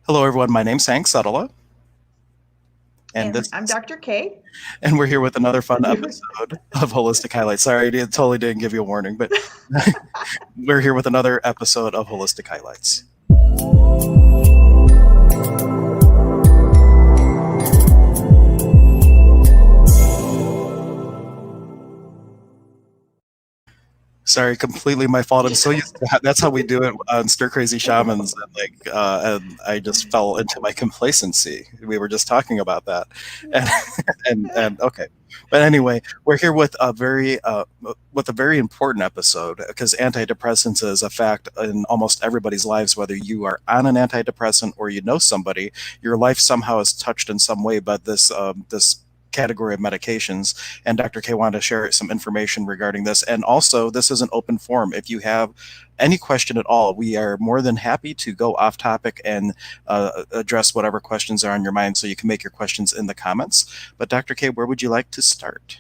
Hello, everyone. My name's Setala, and And this I'm Dr. K. and we're here with another fun You- episode of Holistic Highlights. Sorry, totally didn't give you a warning, but we're here with another episode of Holistic Highlights. Sorry, completely my fault. I'm so used to that's how we do it on Stir Crazy Shamans, and I just fell into my complacency. We were just talking about that, and yeah. and okay, but anyway, we're here with a very important episode because antidepressants is a fact in almost everybody's lives. Whether you are on an antidepressant or you know somebody, your life somehow is touched in some way by this category of medications, and Dr. K wanted to share some information regarding this. And also, this is an open forum. If you have any question at all, we are more than happy to go off topic and address whatever questions are on your mind. So you can make your questions in the comments. But Dr. K, where would you like to start?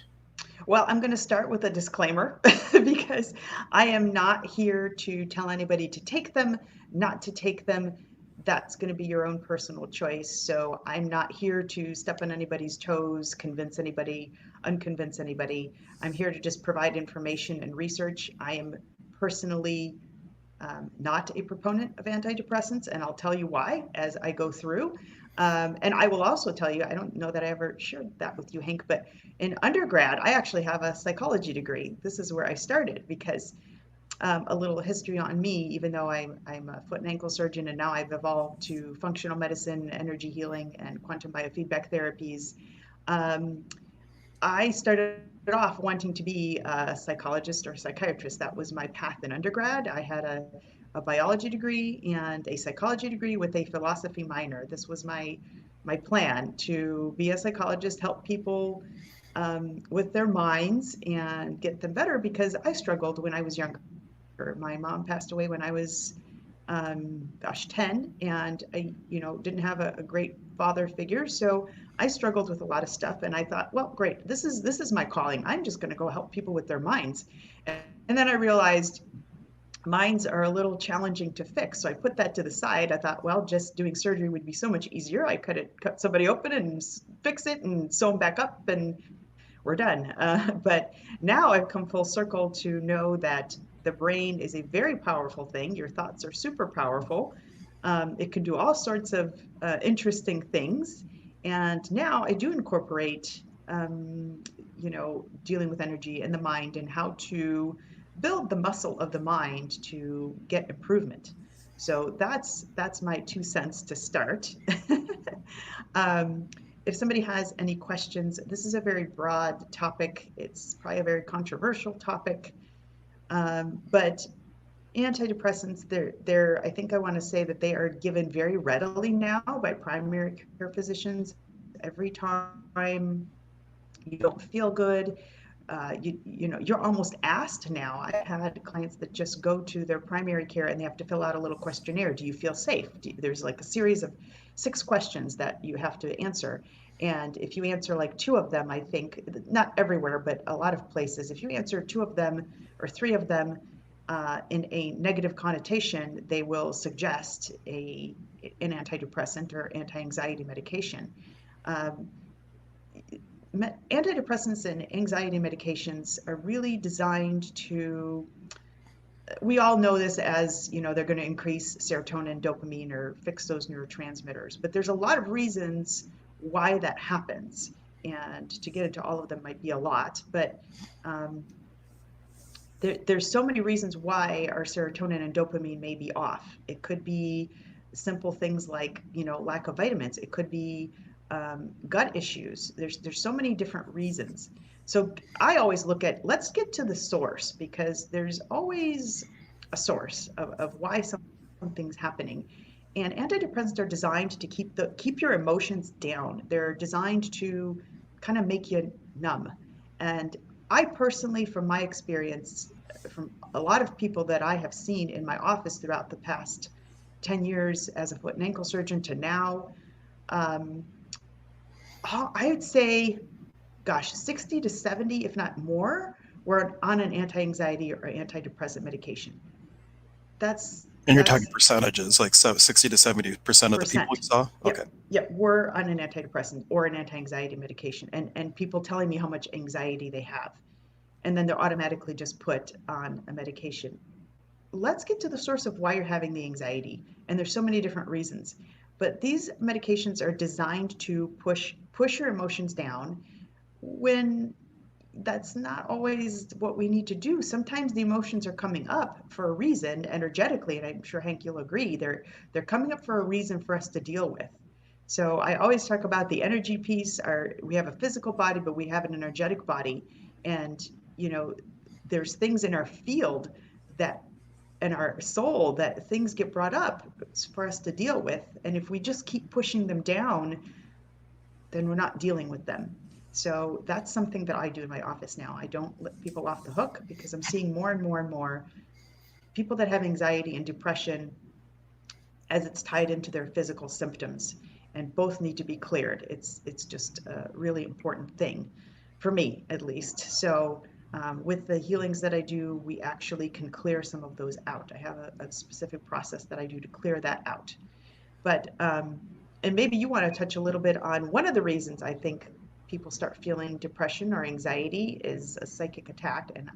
Well, I'm going to start with a disclaimer because I am not here to tell anybody to take them, not to take them. That's going to be your own personal choice. So I'm not here to step on anybody's toes, convince anybody, unconvince anybody. I'm here to just provide information and research. I am personally not a proponent of antidepressants, and I'll tell you why as I go through. And I will also tell you, I don't know that I ever shared that with you, Hank, but in undergrad, I actually have a psychology degree. This is where I started because a little history on me, even though I'm a foot and ankle surgeon and now I've evolved to functional medicine, energy healing, and quantum biofeedback therapies. Um, I started off wanting to be a psychologist or psychiatrist. That was my path in undergrad. I had a biology degree and a psychology degree with a philosophy minor. This was my plan to be a psychologist, help people with their minds and get them better because I struggled when I was younger. My mom passed away when I was, 10, and I, didn't have a great father figure. So I struggled with a lot of stuff, and I thought, well, great, this is my calling. I'm just going to go help people with their minds. And then I realized minds are a little challenging to fix. So I put that to the side. I thought, well, just doing surgery would be so much easier. I cut somebody open and fix it and sew them back up, and we're done. But now I've come full circle to know that the brain is a very powerful thing. Your thoughts are super powerful. It can do all sorts of interesting things. And now I do incorporate, dealing with energy and the mind and how to build the muscle of the mind to get improvement. So that's my 2 cents to start. um, if somebody has any questions, this is a very broad topic. It's probably a very controversial topic, but antidepressants, I think I want to say that they are given very readily now by primary care physicians every time you don't feel good. You're almost asked now. I've had clients that just go to their primary care and they have to fill out a little questionnaire. Do you feel safe? There's like a series of 6 questions that you have to answer. And if you answer like 2 of them, I think, not everywhere, but a lot of places, if you answer 2 of them or 3 of them in a negative connotation, they will suggest an antidepressant or anti-anxiety medication. Um, Antidepressants and anxiety medications are really designed to, we all know this as, they're going to increase serotonin, dopamine, or fix those neurotransmitters. But there's a lot of reasons why that happens. And to get into all of them might be a lot, but um, there's so many reasons why our serotonin and dopamine may be off. It could be simple things like, lack of vitamins. It could be gut issues. There's so many different reasons. So I always look at, let's get to the source, because there's always a source of why something's happening. And antidepressants are designed to keep your emotions down. They're designed to kind of make you numb. And I personally, from my experience, from a lot of people that I have seen in my office throughout the past 10 years as a foot and ankle surgeon to now, um, I would say, gosh, 60 to 70, if not more, were on an anti anxiety or antidepressant medication. That's And you're talking That's percentages, like 60 to 70% of the people you percent. saw? Okay. Yep, yep. We're on an antidepressant or an anti-anxiety medication, and people telling me how much anxiety they have, and then they're automatically just put on a medication. Let's get to the source of why you're having the anxiety, and there's so many different reasons. But these medications are designed to push your emotions down when that's not always what we need to do. Sometimes the emotions are coming up for a reason energetically, and I'm sure Hank you'll agree they're coming up for a reason for us to deal with. So I always talk about the energy piece. Our we have a physical body, but we have an energetic body, and you know there's things in our field that in our soul that things get brought up for us to deal with, and if we just keep pushing them down, then we're not dealing with them. So that's something that I do in my office now. I don't let people off the hook because I'm seeing more and more and more people that have anxiety and depression as it's tied into their physical symptoms, and both need to be cleared. It's just a really important thing for me, at least. So with the healings that I do, we actually can clear some of those out. I have a specific process that I do to clear that out. But and maybe you want to touch a little bit on one of the reasons I think people start feeling depression or anxiety is a psychic attack, and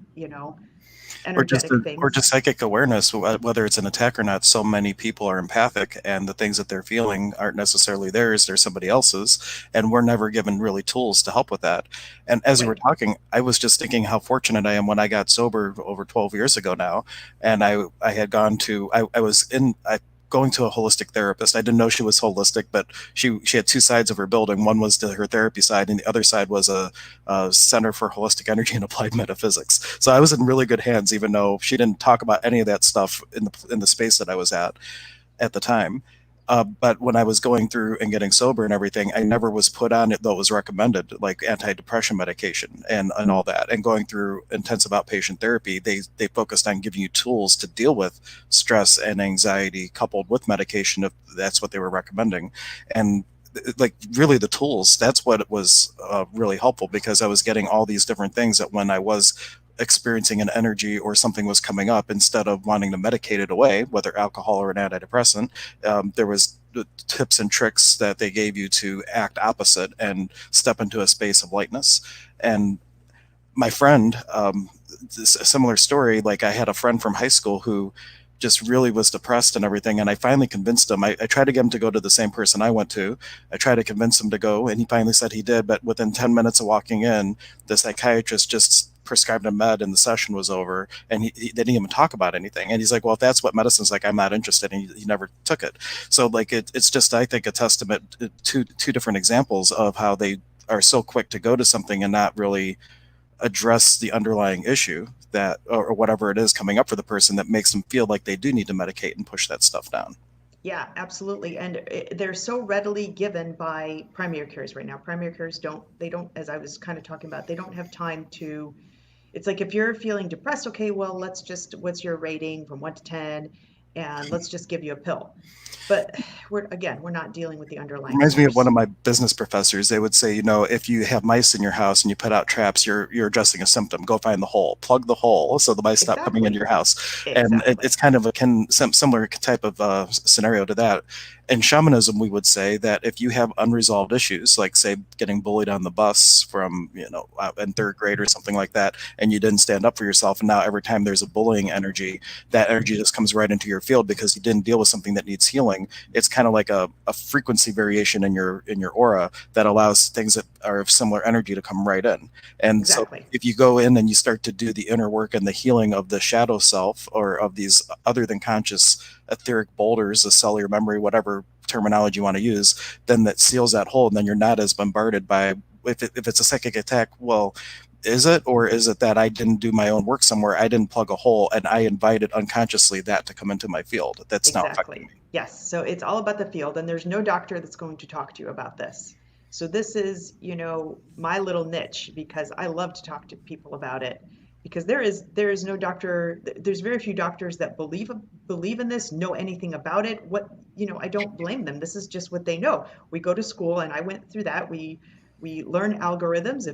energetic Or things. just psychic awareness, whether it's an attack or not. So many people are empathic, and the things that they're feeling aren't necessarily theirs, they're somebody else's, and we're never given really tools to help with that. And as you were Right. talking, I was just thinking how fortunate I am when I got sober over 12 years ago now. And I had gone to I was in I going to a holistic therapist. I didn't know she was holistic, but she had two sides of her building. One was her therapy side, and the other side was a Center for Holistic Energy and Applied Metaphysics. So I was in really good hands, even though she didn't talk about any of that stuff in the space that I was at the time. But when I was going through and getting sober and everything, I never was put on it, though it was recommended, like antidepressant medication and all that. And going through intensive outpatient therapy, they focused on giving you tools to deal with stress and anxiety coupled with medication if that's what they were recommending. And like really the tools, that's what was really helpful, because I was getting all these different things that when I was experiencing an energy or something was coming up, instead of wanting to medicate it away, whether alcohol or an antidepressant, there was tips and tricks that they gave you to act opposite and step into a space of lightness. And my friend, a similar story. Like I had a friend from high school who just really was depressed and everything, and I finally convinced him. I tried to get him to go to the same person I went to. I tried to convince him to go, and he finally said he did. But within 10 minutes of walking in, the psychiatrist just prescribed a med, and the session was over, and he didn't even talk about anything. And he's like, well, if that's what medicine's like, I'm not interested. And he never took it. So like it's just, I think, a testament to two different examples of how they are so quick to go to something and not really address the underlying issue that, or whatever it is coming up for the person, that makes them feel like they do need to medicate and push that stuff down. Yeah, absolutely. And they're so readily given by primary cares right now. Primary cares don't, as I was kind of talking about, they don't have time to, it's like if you're feeling depressed, okay, well, what's your rating from 1 to 10? And let's just give you a pill. But we're not dealing with the underlying Reminds me of one source. of my business professors. They would say, if you have mice in your house and you put out traps, you're addressing a symptom. Go find the hole, plug the hole, so the mice stop coming into Exactly. your house. And Exactly. it's kind of similar type of scenario to that. In shamanism, we would say that if you have unresolved issues, like say getting bullied on the bus from in third grade or something like that, and you didn't stand up for yourself, and now every time there's a bullying energy, that energy just comes right into your field because you didn't deal with something that needs healing. It's kind of like a frequency variation in your aura that allows things that are of similar energy to come right in. And so Exactly. if you go in and you start to do the inner work and the healing of the shadow self, or of these other than conscious etheric boulders, a cellular memory, whatever terminology you want to use, then that seals that hole, and then you're not as bombarded by, if it's a psychic attack, well, is it, or is it that I didn't do my own work somewhere? I didn't plug a hole, and I invited unconsciously that to come into my field. That's now affecting Exactly. me. Yes. So it's all about the field, and there's no doctor that's going to talk to you about this. So this is, my little niche because I love to talk to people about it because there is no doctor, there's very few doctors that believe in this, know anything about it. I don't blame them. This is just what they know. We go to school and I went through that. We learn algorithms.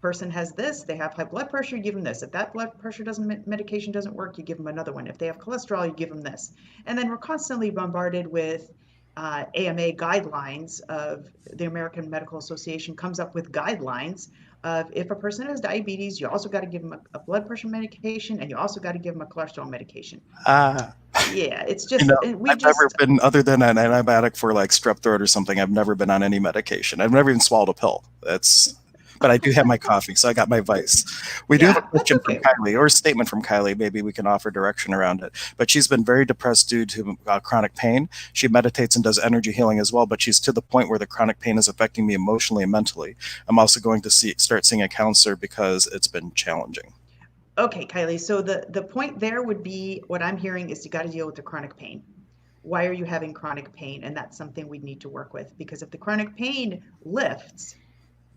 person has this, they have high blood pressure, you give them this. If that blood pressure doesn't medication doesn't work, you give them another one. If they have cholesterol, you give them this. And then we're constantly bombarded with AMA guidelines of the American Medical Association comes up with guidelines of if a person has diabetes, you also got to give them a blood pressure medication and you also got to give them a cholesterol medication. Ah, Yeah, it's you just know, we I've never just been, other than an antibiotic for like strep throat or something, I've never been on any medication. I've never even swallowed a pill. But I do have my coffee, so I got my vice. We do have a yeah, that's question from okay. Kylie, or a statement from Kylie. Maybe we can offer direction around it. But she's been very depressed due to chronic pain. She meditates and does energy healing as well, but she's to the point where the chronic pain is affecting me emotionally and mentally. I'm also going to start seeing a counselor because it's been challenging. Okay, Kylie. So the point there would be what I'm hearing is you got to deal with the chronic pain. Why are you having chronic pain? And that's something we need to work with because if the chronic pain lifts,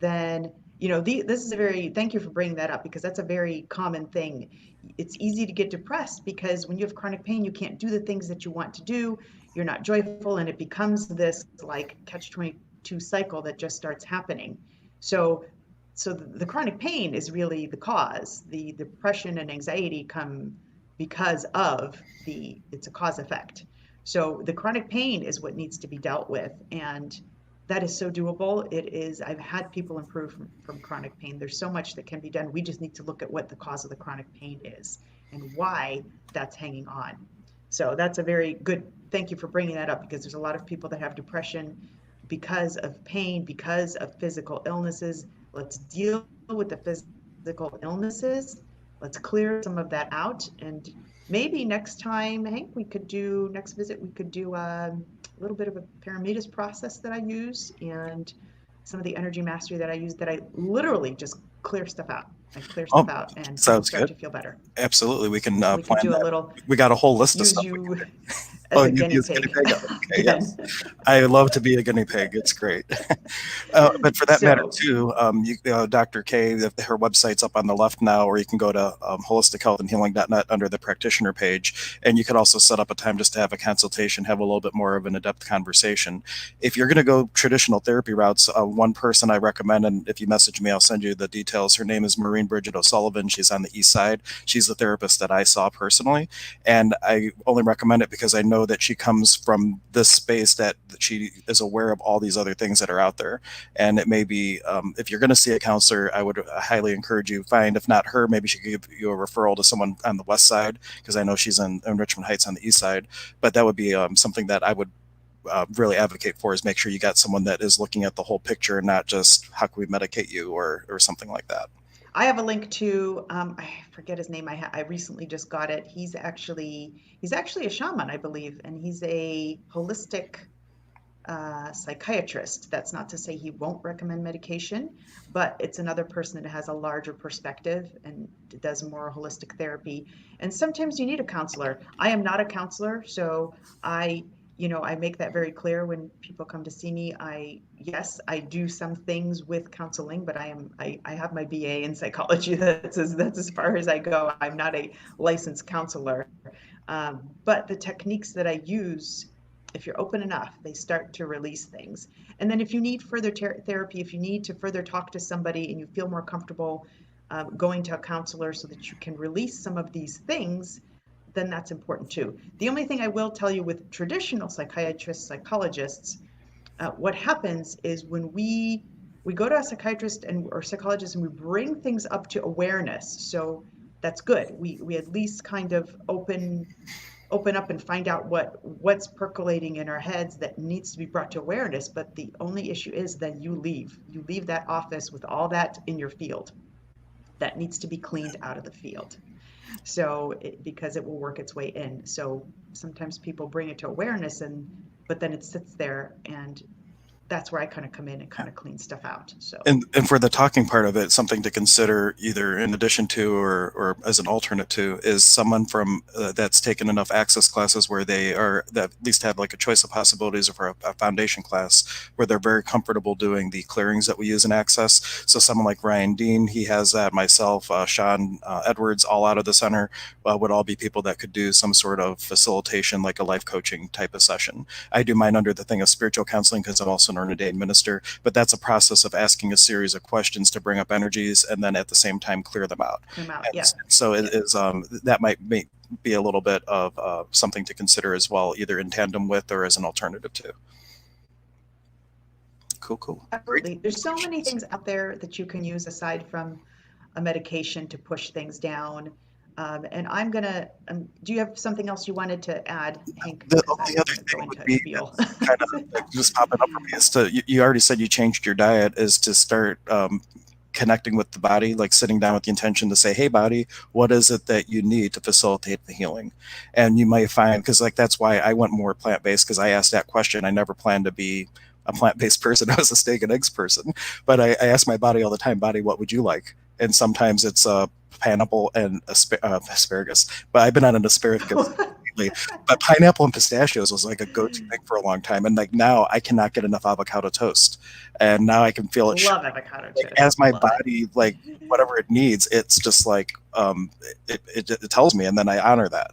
then this is a very thank you for bringing that up because that's a very common thing. It's easy to get depressed because when you have chronic pain, you can't do the things that you want to do. You're not joyful, and it becomes this like catch 22 cycle that just starts happening. So the chronic pain is really the cause. The depression and anxiety come because of it's a cause effect. So the chronic pain is what needs to be dealt with. And that is so doable. I've had people improve from chronic pain. There's so much that can be done. We just need to look at what the cause of the chronic pain is and why that's hanging on. So that's a very good, thank you for bringing that up because there's a lot of people that have depression because of pain, because of physical illnesses. Let's deal with the physical illnesses. Let's clear some of that out. And maybe next time, Hank, next visit, we could do a little bit of a parameters process that I use and some of the energy mastery that I use that I literally just clear stuff out. I clear stuff Oh, out and people sounds start good. to feel better. Absolutely, we can And we can plan do a that. little We got a whole list of use stuff we can you do. as Oh, a you guinea use guinea pig pig? Okay, yes. again. I love to be a guinea pig. It's great. But for that matter, So too, Dr. K, her website's up on the left now, or you can go to holistichealthandhealing.net under the practitioner page. And you could also set up a time just to have a consultation, have a little bit more of an in-depth conversation. If you're going to go traditional therapy routes, one person I recommend, and if you message me, I'll send you the details. Her name is Maureen Bridget O'Sullivan. She's on the east side. She's the therapist that I saw personally. And I only recommend it because I know that she comes from this space that she is aware of all these other things that are out there. And it may be, if you're going to see a counselor, I would highly encourage you find, if not her, maybe she could give you a referral to someone on the west side, because I know she's in Richmond Heights on the east side. But that would be something that I would really advocate for, is make sure you got someone that is looking at the whole picture and not just how can we medicate you or something like that. I have a link to I forget his name. I recently just got it. He's actually a shaman, I believe, and he's a holistic psychiatrist. That's not to say he won't recommend medication, but it's another person that has a larger perspective and does more holistic therapy. And sometimes you need a counselor. I am not a counselor, so I make that very clear when people come to see me. Yes, I do some things with counseling, but I have my BA in psychology. That's as far as I go. I'm not a licensed counselor. But the techniques that I use, if you're open enough, they start to release things. And then if you need further therapy, if you need to further talk to somebody and you feel more comfortable going to a counselor so that you can release some of these things, then that's important too. The only thing I will tell you with traditional psychiatrists, psychologists, what happens is when we go to a psychiatrist and or psychologist and we bring things up to awareness. So that's good. We at least kind of open up and find out what's percolating in our heads that needs to be brought to awareness. But the only issue is then you leave that office with all that in your field that needs to be cleaned out of the field. So because it will work its way in. So sometimes people bring it to awareness but then it sits there, and that's where I kind of come in and kind of clean stuff out. So And for the talking part of it, something to consider, either in addition to or as an alternate to, is someone from that's taken enough access classes where they are, that at least have like a choice of possibilities, or for a foundation class where they're very comfortable doing the clearings that we use in access. So someone like Ryan Dean, he has that. Myself, Sean Edwards, all out of the center, would all be people that could do some sort of facilitation, like a life coaching type of session. I do mine under the thing of spiritual counseling because I'm also an or a day administer, but that's a process of asking a series of questions to bring up energies and then at the same time clear them out. Clear 'em out. And Yeah. so it Yeah. is that might be a little bit of something to consider as well, either in tandem with or as an alternative to. Cool, cool. Great. Absolutely. There's so many things out there that you can use aside from a medication to push things down. And I'm gonna, do you have something else you wanted to add, Hank? The Because only I'm other gonna go thing would into a be spiel. kind of like just popping up for me is to you already said you changed your diet is to start connecting with the body, like sitting down with the intention to say, hey body, what is it that you need to facilitate the healing? And you might find, because like that's why I went more plant-based, because I asked that question. I never planned to be a plant-based person. I was a steak and eggs person, but I ask my body all the time, body, what would you like? And sometimes it's pineapple and asparagus, but I've been on an asparagus lately. But pineapple and pistachios was like a go-to thing for a long time, and like now I cannot get enough avocado toast, and now I can feel it Love avocado like toast. as my Love it. body like whatever it needs. It's just like it tells me, and then I honor that.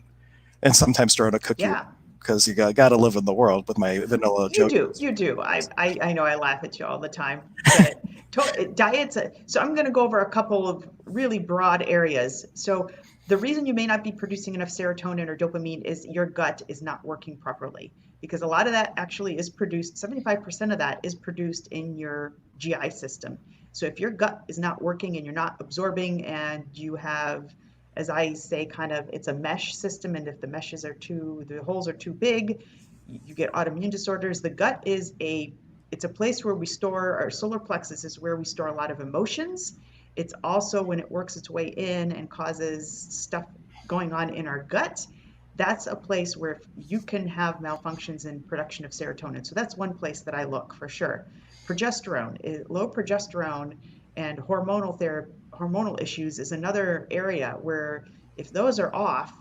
And sometimes throwing a cookie Yeah. because you got to live in the world with my vanilla You joke. do, you do. I know I laugh at you all the time, but diets. So I'm going to go over a couple of really broad areas. So the reason you may not be producing enough serotonin or dopamine is your gut is not working properly, because a lot of that actually is produced. 75% of that is produced in your GI system. So if your gut is not working and you're not absorbing, and you have, as I say, kind of, it's a mesh system, and if the holes are too big, you get autoimmune disorders. The gut is it's a place where we store our solar plexus, is where we store a lot of emotions. It's also, when it works its way in and causes stuff going on in our gut, that's a place where you can have malfunctions in production of serotonin. So that's one place that I look for sure. Low progesterone and hormonal issues is another area where, if those are off,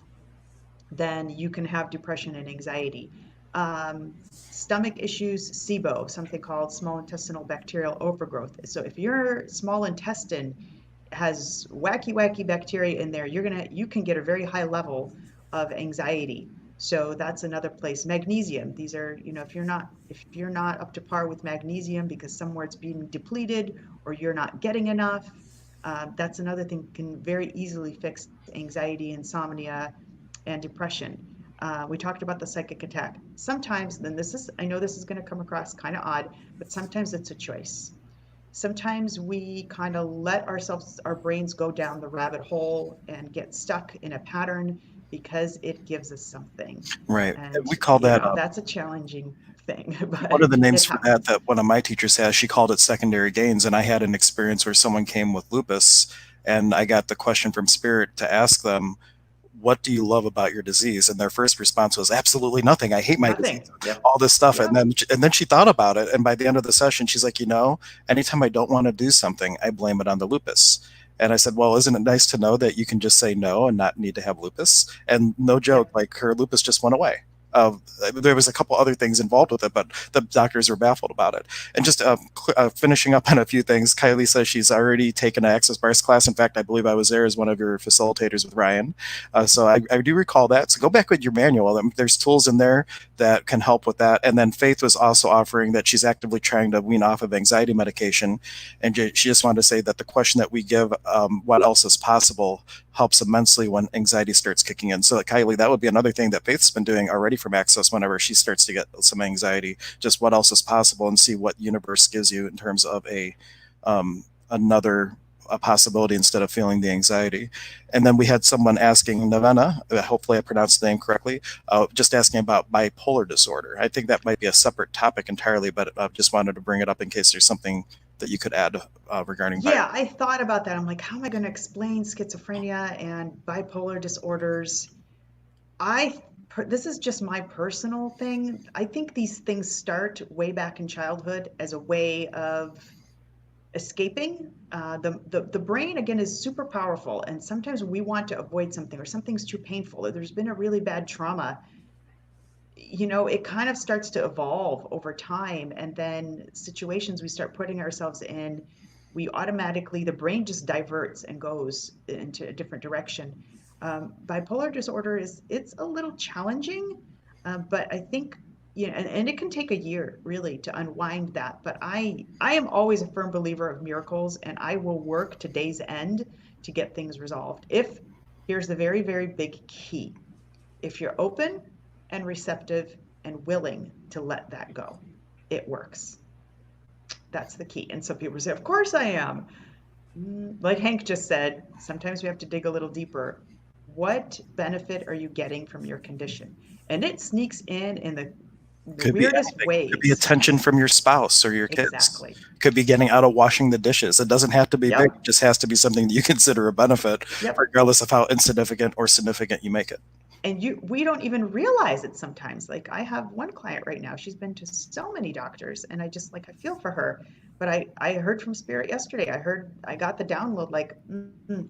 then you can have depression and anxiety. Um, Stomach issues, SIBO, something called small intestinal bacterial overgrowth. So if your small intestine has wacky bacteria in there, you can get a very high level of anxiety. So that's another place. Magnesium. These are, if you're not up to par with magnesium because somewhere it's being depleted or you're not getting enough, that's another thing can very easily fix anxiety, insomnia, and depression. We talked about the psychic attack. Sometimes, then I know this is going to come across kind of odd, but sometimes it's a choice. Sometimes we kind of let our brains go down the rabbit hole and get stuck in a pattern because it gives us something. Right. And, We call that that's a challenging thing, one of but the names it for that happens. that one of my teachers has. She called it secondary gains, and I had an experience where someone came with lupus, and I got the question from spirit to ask them, what do you love about your disease? And their first response was absolutely nothing. I hate my disease, Nothing. Yep. all this stuff. Yep. And then she thought about it. And by the end of the session, she's like, anytime I don't want to do something, I blame it on the lupus. And I said, well, isn't it nice to know that you can just say no and not need to have lupus? And no joke, Yep. like her lupus just went away. There was a couple other things involved with it, but the doctors were baffled about it. And just finishing up on a few things, Kylie says she's already taken an Access Bars class. In fact, I believe I was there as one of your facilitators with Ryan. So I do recall that. So go back with your manual. There's tools in there that can help with that. And then Faith was also offering that she's actively trying to wean off of anxiety medication. And she just wanted to say that the question that we give, what else is possible, helps immensely when anxiety starts kicking in. So Kylie, that would be another thing that Faith's been doing already from Access whenever she starts to get some anxiety, just what else is possible and see what universe gives you in terms of another a possibility instead of feeling the anxiety. And then we had someone asking Nevena, hopefully I pronounced the name correctly, just asking about bipolar disorder. I think that might be a separate topic entirely, but I just wanted to bring it up in case there's something that you could add regarding bipolar. Yeah, I thought about that. I'm like, how am I going to explain schizophrenia and bipolar disorders? This is just my personal thing. I think these things start way back in childhood as a way of escaping. The brain, again, is super powerful, and sometimes we want to avoid something, or something's too painful, or there's been a really bad trauma. It kind of starts to evolve over time, and then situations we start putting ourselves in, the brain just diverts and goes into a different direction. Bipolar disorder it's a little challenging, but I think and it can take a year really to unwind that. But I am always a firm believer of miracles, and I will work to day's end to get things resolved. If Here's the very, very big key: if you're open and receptive and willing to let that go, it works. That's the key. And some people say, of course I am. Like Hank just said, sometimes we have to dig a little deeper. What benefit are you getting from your condition? And it sneaks in the Could be weirdest anything. Could be ways. attention from your spouse or your kids. Exactly. Could be getting out of washing the dishes. It doesn't have to be big. Yep. It just has to be something that you consider a benefit, Yep. regardless of how insignificant or significant you make it. And we don't even realize it sometimes. Like, I have one client right now, she's been to so many doctors, and I feel for her. But I heard from spirit yesterday. I got the download, like,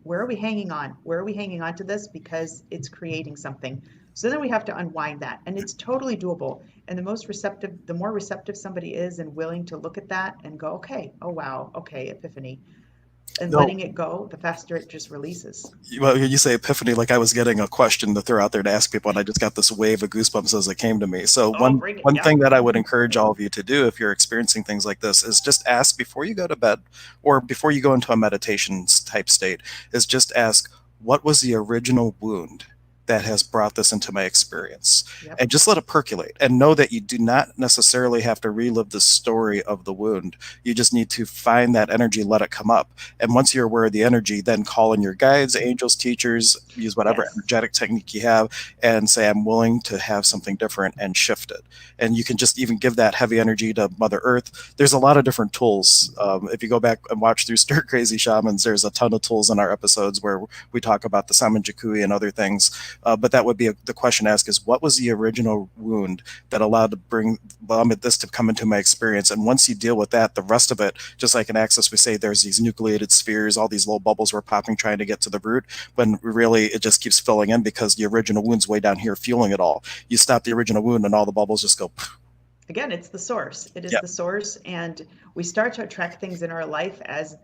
where are we hanging on, where are we hanging on to this, because it's creating something. So then we have to unwind that, and it's totally doable. And the more receptive somebody is and willing to look at that and go, okay, oh wow, okay, epiphany, and No, letting it go, the faster it just releases. well, you say epiphany like I was getting a question to throw out there to ask people, and I just got this wave of goosebumps as it came to me. So Oh, one bring it. one Yep. thing that I would encourage all of you to do if you're experiencing things like this is just ask before you go to bed or before you go into a meditation type state, is just ask, what was the original wound that has brought this into my experience? Yep. And just let it percolate and know that you do not necessarily have to relive the story of the wound. You just need to find that energy, let it come up. And once you're aware of the energy, then call in your guides, angels, teachers, use whatever Yes. energetic technique you have, and say, I'm willing to have something different, and shift it. And you can just even give that heavy energy to Mother Earth. There's a lot of different tools. If you go back and watch through Stir Crazy Shamans, there's a ton of tools in our episodes where we talk about the Saman Jakui and other things. But that would be the question to ask is, what was the original wound that allowed this to come into my experience? And once you deal with that, the rest of it, just like in Access, we say there's these nucleated spheres, all these little bubbles we're popping trying to get to the root, but really it just keeps filling in because the original wound's way down here fueling it all. You stop the original wound and all the bubbles just go. Again, it's the source. It is Yeah, the source, and we start to attract things in our life as,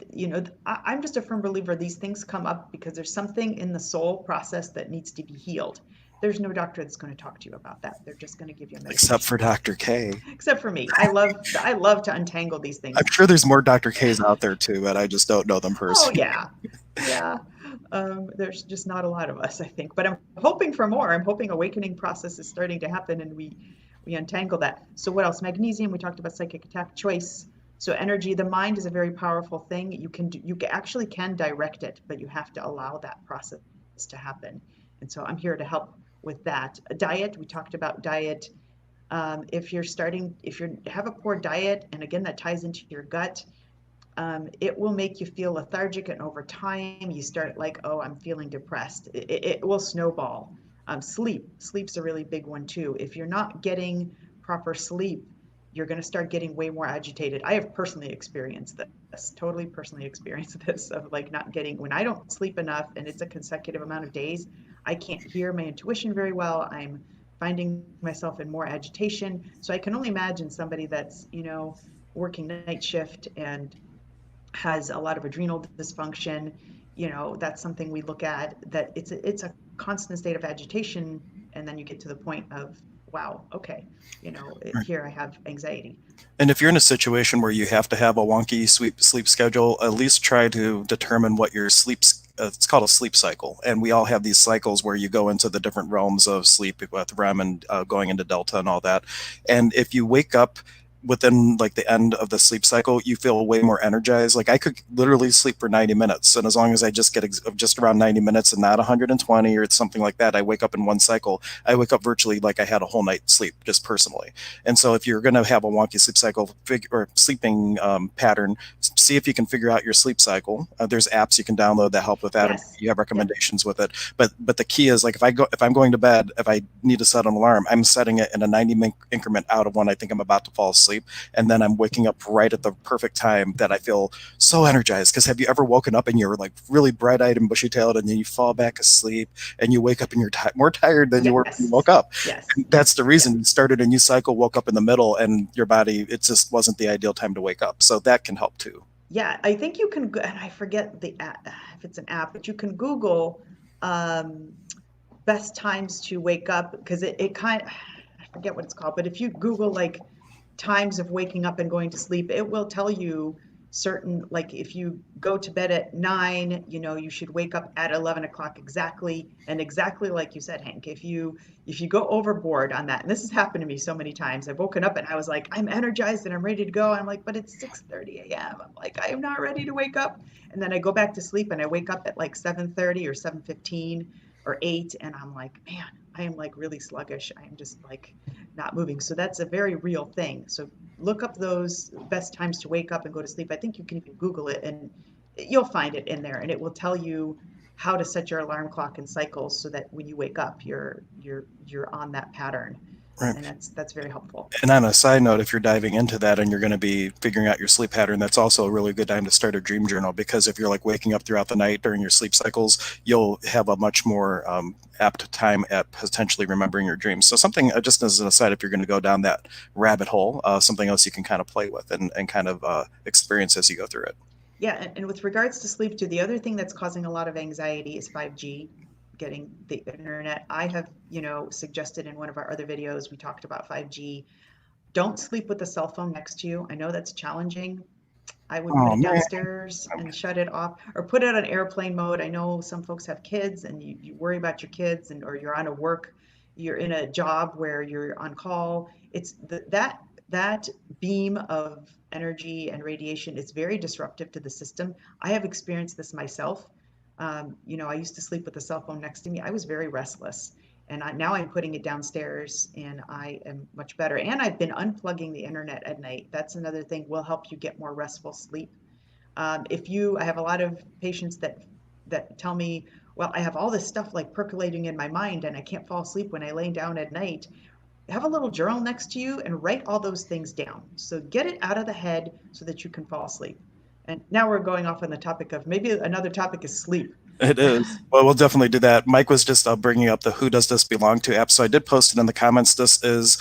I'm just a firm believer these things come up because there's something in the soul process that needs to be healed. There's no doctor that's going to talk to you about that. They're just going to give you a except medication. for Dr. K. Except for me. I love to untangle these I'm things. sure there's more Dr. K's out there too, but I just don't know them Oh personally. yeah. Yeah. There's just not a lot of us, I think. But I'm hoping for more. I'm hoping awakening process is starting to happen, and we untangle that. So what else? Magnesium, we talked about psychic attack, choice. So energy, the mind is a very powerful thing. You actually can direct it, but you have to allow that process to happen. And so I'm here to help with that. A diet, we talked about diet. If you have a poor diet, and again that ties into your gut, it will make you feel lethargic, and over time you start like, oh, I'm feeling depressed. It will snowball. Sleep's a really big one too. If you're not getting proper sleep, you're going to start getting way more agitated. I have personally experienced this, totally personally experienced this, of like not getting, when I don't sleep enough and it's a consecutive amount of days, I can't hear my intuition very well. I'm finding myself in more agitation. So I can only imagine somebody that's, working night shift and has a lot of adrenal dysfunction. That's something we look at, that it's a constant state of agitation, and then you get to the point of, wow, okay, here I have anxiety. And if you're in a situation where you have to have a wonky sleep schedule, at least try to determine what your it's called a sleep cycle. And we all have these cycles where you go into the different realms of sleep with REM and going into Delta and all that. And if you wake up within like the end of the sleep cycle, you feel way more energized. Like I could literally sleep for 90 minutes. And as long as I just get just around 90 minutes and not 120 or something like that, I wake up in one cycle. I wake up virtually like I had a whole night's sleep, just personally. And so if you're going to have a wonky sleep cycle or sleeping pattern, see if you can figure out your sleep cycle. There's apps you can download that help with that. And Yes. you have Yep. recommendations with it. But the key is like if I'm going to bed, if I need to set an alarm, I'm setting it in a 90-minute increment out of when I think I'm about to fall asleep. And then I'm waking up right at the perfect time that I feel so energized. Because have you ever woken up and you're like really bright eyed and bushy tailed, and then you fall back asleep and you wake up and you're more tired than you were when you Yes. woke up? Yes. And that's the Yeah. reason. You started a new cycle, woke up in the middle, and your body, it just wasn't the ideal time to wake up. So that can help too. Yeah, I think you can, and I forget the app, if it's an app, but you can Google um, best times to wake up, because it kind of, forget what it's called, but if you Google like times of waking up and going to sleep, it will tell you certain, like if you go to bed at 9, you should wake up at 11 o'clock exactly. And exactly like you said, Hank, if you go overboard on that, and this has happened to me so many times, I've woken up and I was like, I'm energized and I'm ready to go. And I'm like, but it's 6:30 a.m. I'm like, I am not ready to wake up. And then I go back to sleep and I wake up at like 7:30 or 7:15 or 8, and I'm like, man, I am like really sluggish. I am just like not moving. So that's a very real thing. So look up those best times to wake up and go to sleep. I think you can even Google it and you'll find it in there, and it will tell you how to set your alarm clock and cycles so that when you wake up, you're on that pattern. Right. And that's very helpful. And on a side note, if you're diving into that and you're going to be figuring out your sleep pattern, that's also a really good time to start a dream journal, because if you're like waking up throughout the night during your sleep cycles, you'll have a much more apt time at potentially remembering your dreams. So something, just as an aside, if you're going to go down that rabbit hole, something else you can kind of play with and kind of experience as you go through it. Yeah, and with regards to sleep too, the other thing that's causing a lot of anxiety is 5G, getting the internet. I have, suggested in one of our other videos, we talked about 5G. Don't sleep with the cell phone next to you. I know that's challenging. I would put Oh it man. downstairs and shut it off, or put it on airplane mode. I know some folks have kids and you worry about your kids, and or you're on a work, you're in a job where you're on call. It's that beam of energy and radiation is very disruptive to the system. I have experienced this myself. I used to sleep with the cell phone next to me. I was very restless. And now I'm putting it downstairs and I am much better. And I've been unplugging the internet at night. That's another thing will help you get more restful sleep. I have a lot of patients that tell me, well, I have all this stuff like percolating in my mind and I can't fall asleep when I lay down at night. Have a little journal next to you and write all those things down. So get it out of the head so that you can fall asleep. And now we're going off on the topic of, maybe another topic is sleep. It is. Well, we'll definitely do that. Mike was just bringing up the "Who Does This Belong To" app, so I did post it in the comments. This is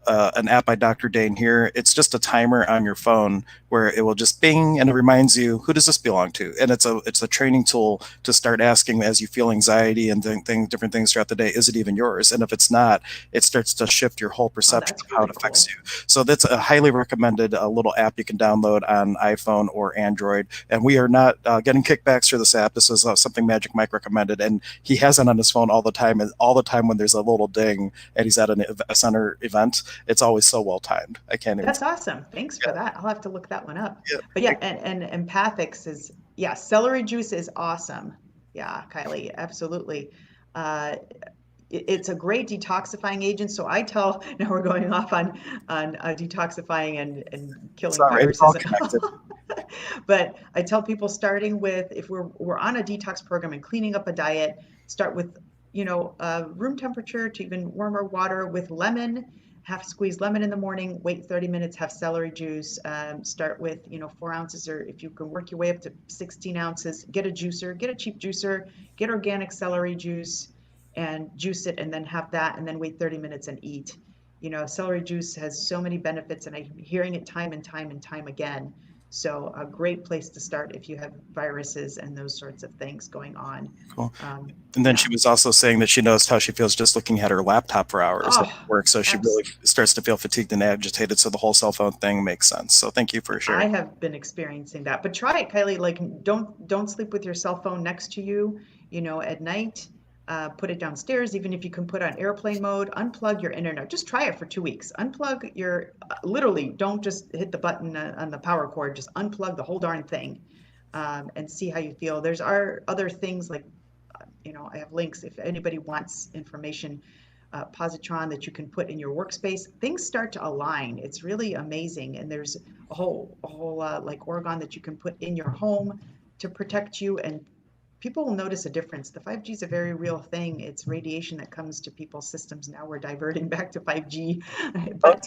an app by Dr. Dane here. It's just a timer on your phone where it will just bing and it reminds you, who does this belong to? And it's a training tool to start asking as you feel anxiety and different things throughout the day, is it even yours? And if it's not, it starts to shift your whole Oh, perception of that's how really it affects cool. you. So that's a highly recommended little app you can download on iPhone or Android. And we are not getting kickbacks for this app. This is something Magic Mike recommended, and he has it on his phone all the time. And all the time when there's a little ding and he's at a center event, it's always so well timed. I can't even. That's awesome. Thanks for Yeah, that. I'll have to look that one up. But yeah. yeah, and empathics is, yeah, celery juice is awesome. Yeah, Kylie, absolutely. Uh, it's a great detoxifying agent. So I tell, now we're going off on detoxifying and It's killing all right. It's all viruses and connected. all. But I tell people, starting with, if we're on a detox program and cleaning up a diet, start with, room temperature to even warmer water with lemon. Half squeeze lemon in the morning, wait 30 minutes, have celery juice. Start with, 4 ounces, or if you can work your way up to 16 ounces, get a juicer, get a cheap juicer, get organic celery juice and juice it, and then have that, and then wait 30 minutes and eat. Celery juice has so many benefits, and I'm hearing it time and time and time again. So a great place to start if you have viruses and those sorts of things going on. Cool. And then Yeah. she was also saying that she noticed how she feels just looking at her laptop for hours at Oh, work. So she abs- really starts to feel fatigued and agitated. So the whole cell phone thing makes sense. So thank you for I sharing. have been experiencing that, but try it, Kylie. Like, don't sleep with your cell phone next to you, at night. Put it downstairs, even if you can put on airplane mode. Unplug your internet. Just try it for 2 weeks. Unplug your, literally, don't just hit the button on the power cord. Just unplug the whole darn thing, and see how you feel. There's other things like, I have links if anybody wants information, positron that you can put in your workspace. Things start to align. It's really amazing. And there's a whole like organ that you can put in your home to protect you, and people will notice a difference. The 5G is a very real thing. It's radiation that comes to people's systems. Now we're diverting back to 5G, Oh, but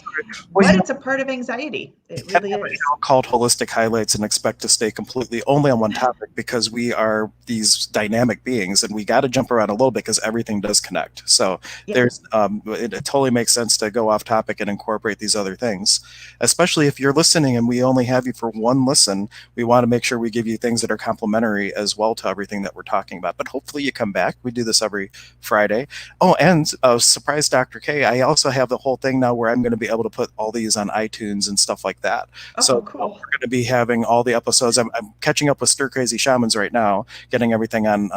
well, it's a part of anxiety. It can't really have a is. show called Holistic Highlights and expect to stay completely only on one topic, because we are these dynamic beings and we got to jump around a little bit because everything does connect. So Yeah. it totally makes sense to go off topic and incorporate these other things, especially if you're listening and we only have you for one listen. We want to make sure we give you things that are complementary as well to everything that that we're talking about. But hopefully you come back. We do this every Friday. Oh, and surprise, Dr. K, I also have the whole thing now where I'm going to be able to put all these on iTunes and stuff like that. So Oh, cool. we're going to be having all the episodes. I'm catching up with Stir Crazy Shamans right now, getting everything on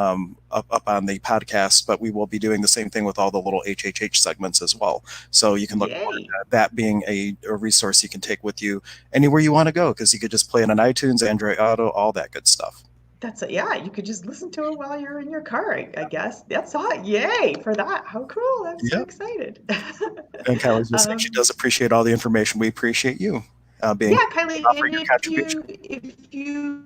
up on the podcast, but we will be doing the same thing with all the little HHH segments as well. So you can look forward Yay. to that being a resource you can take with you anywhere you want to go, because you could just play it on iTunes, Android Auto, all that good stuff. Yeah, you could just listen to it while you're in your car, I guess. That's hot. Yay for that. How cool. I'm so Yeah. excited. And Kelly's just saying she um, does appreciate all the information. We appreciate you being yeah, Kylie, offering and your contribution. if you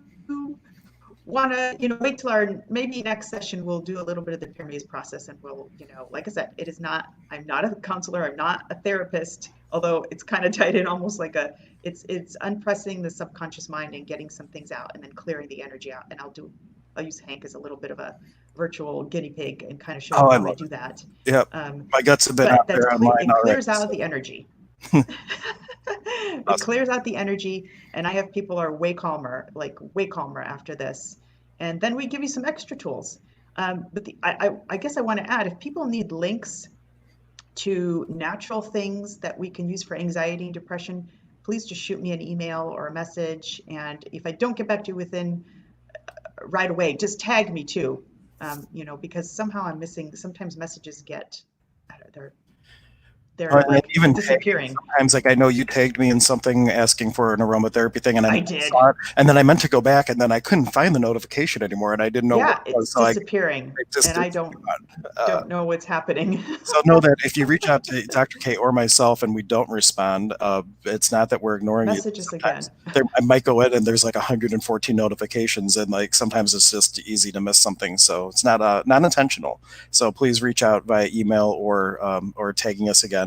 want to, wait till our maybe next session, we'll do a little bit of the pyramid process, and we'll, like I said, it is not, I'm not a counselor, I'm not a therapist, although it's kind of tied in almost like it's unpressing the subconscious mind and getting some things out and then clearing the energy out. And I'll use Hank as a little bit of a virtual guinea pig and kind of show Oh, you I how I love do that. it. Yep. Um, My guts have been but out there online it already. clears out So the energy. It awesome. clears out the energy, and I have people are way calmer after this. And then we give you some extra tools. I guess I want to add, if people need links to natural things that we can use for anxiety and depression, please just shoot me an email or a message. And if I don't get back to you within right away, just tag me too. Because somehow I'm missing. Sometimes messages get, they're Oh, they're and like even tagging disappearing. sometimes, like I know you tagged me in something asking for an aromatherapy thing, and I I never did. saw it, and then I meant to go back, and then I couldn't find the notification anymore, and I didn't know what Yeah, it it's was, so I disappearing, just and I it's don't gone. Uh, don't know what's happening. So know that if you reach out to Dr. K or myself and we don't respond, it's not that we're ignoring you. Messages Sometimes again. I might go in and there's like 114 notifications, and like sometimes it's just easy to miss something. So it's not intentional. So please reach out via email or tagging us again,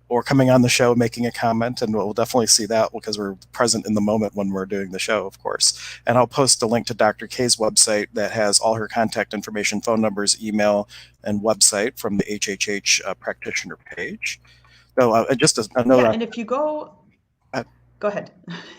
or coming on the show, making a comment, and we'll definitely see that because we're present in the moment when we're doing the show, of course. And I'll post a link to Dr. K's website that has all her contact information, phone numbers, email, and website from the HHH practitioner page. So just a note Yeah, on and if you go, that. go ahead.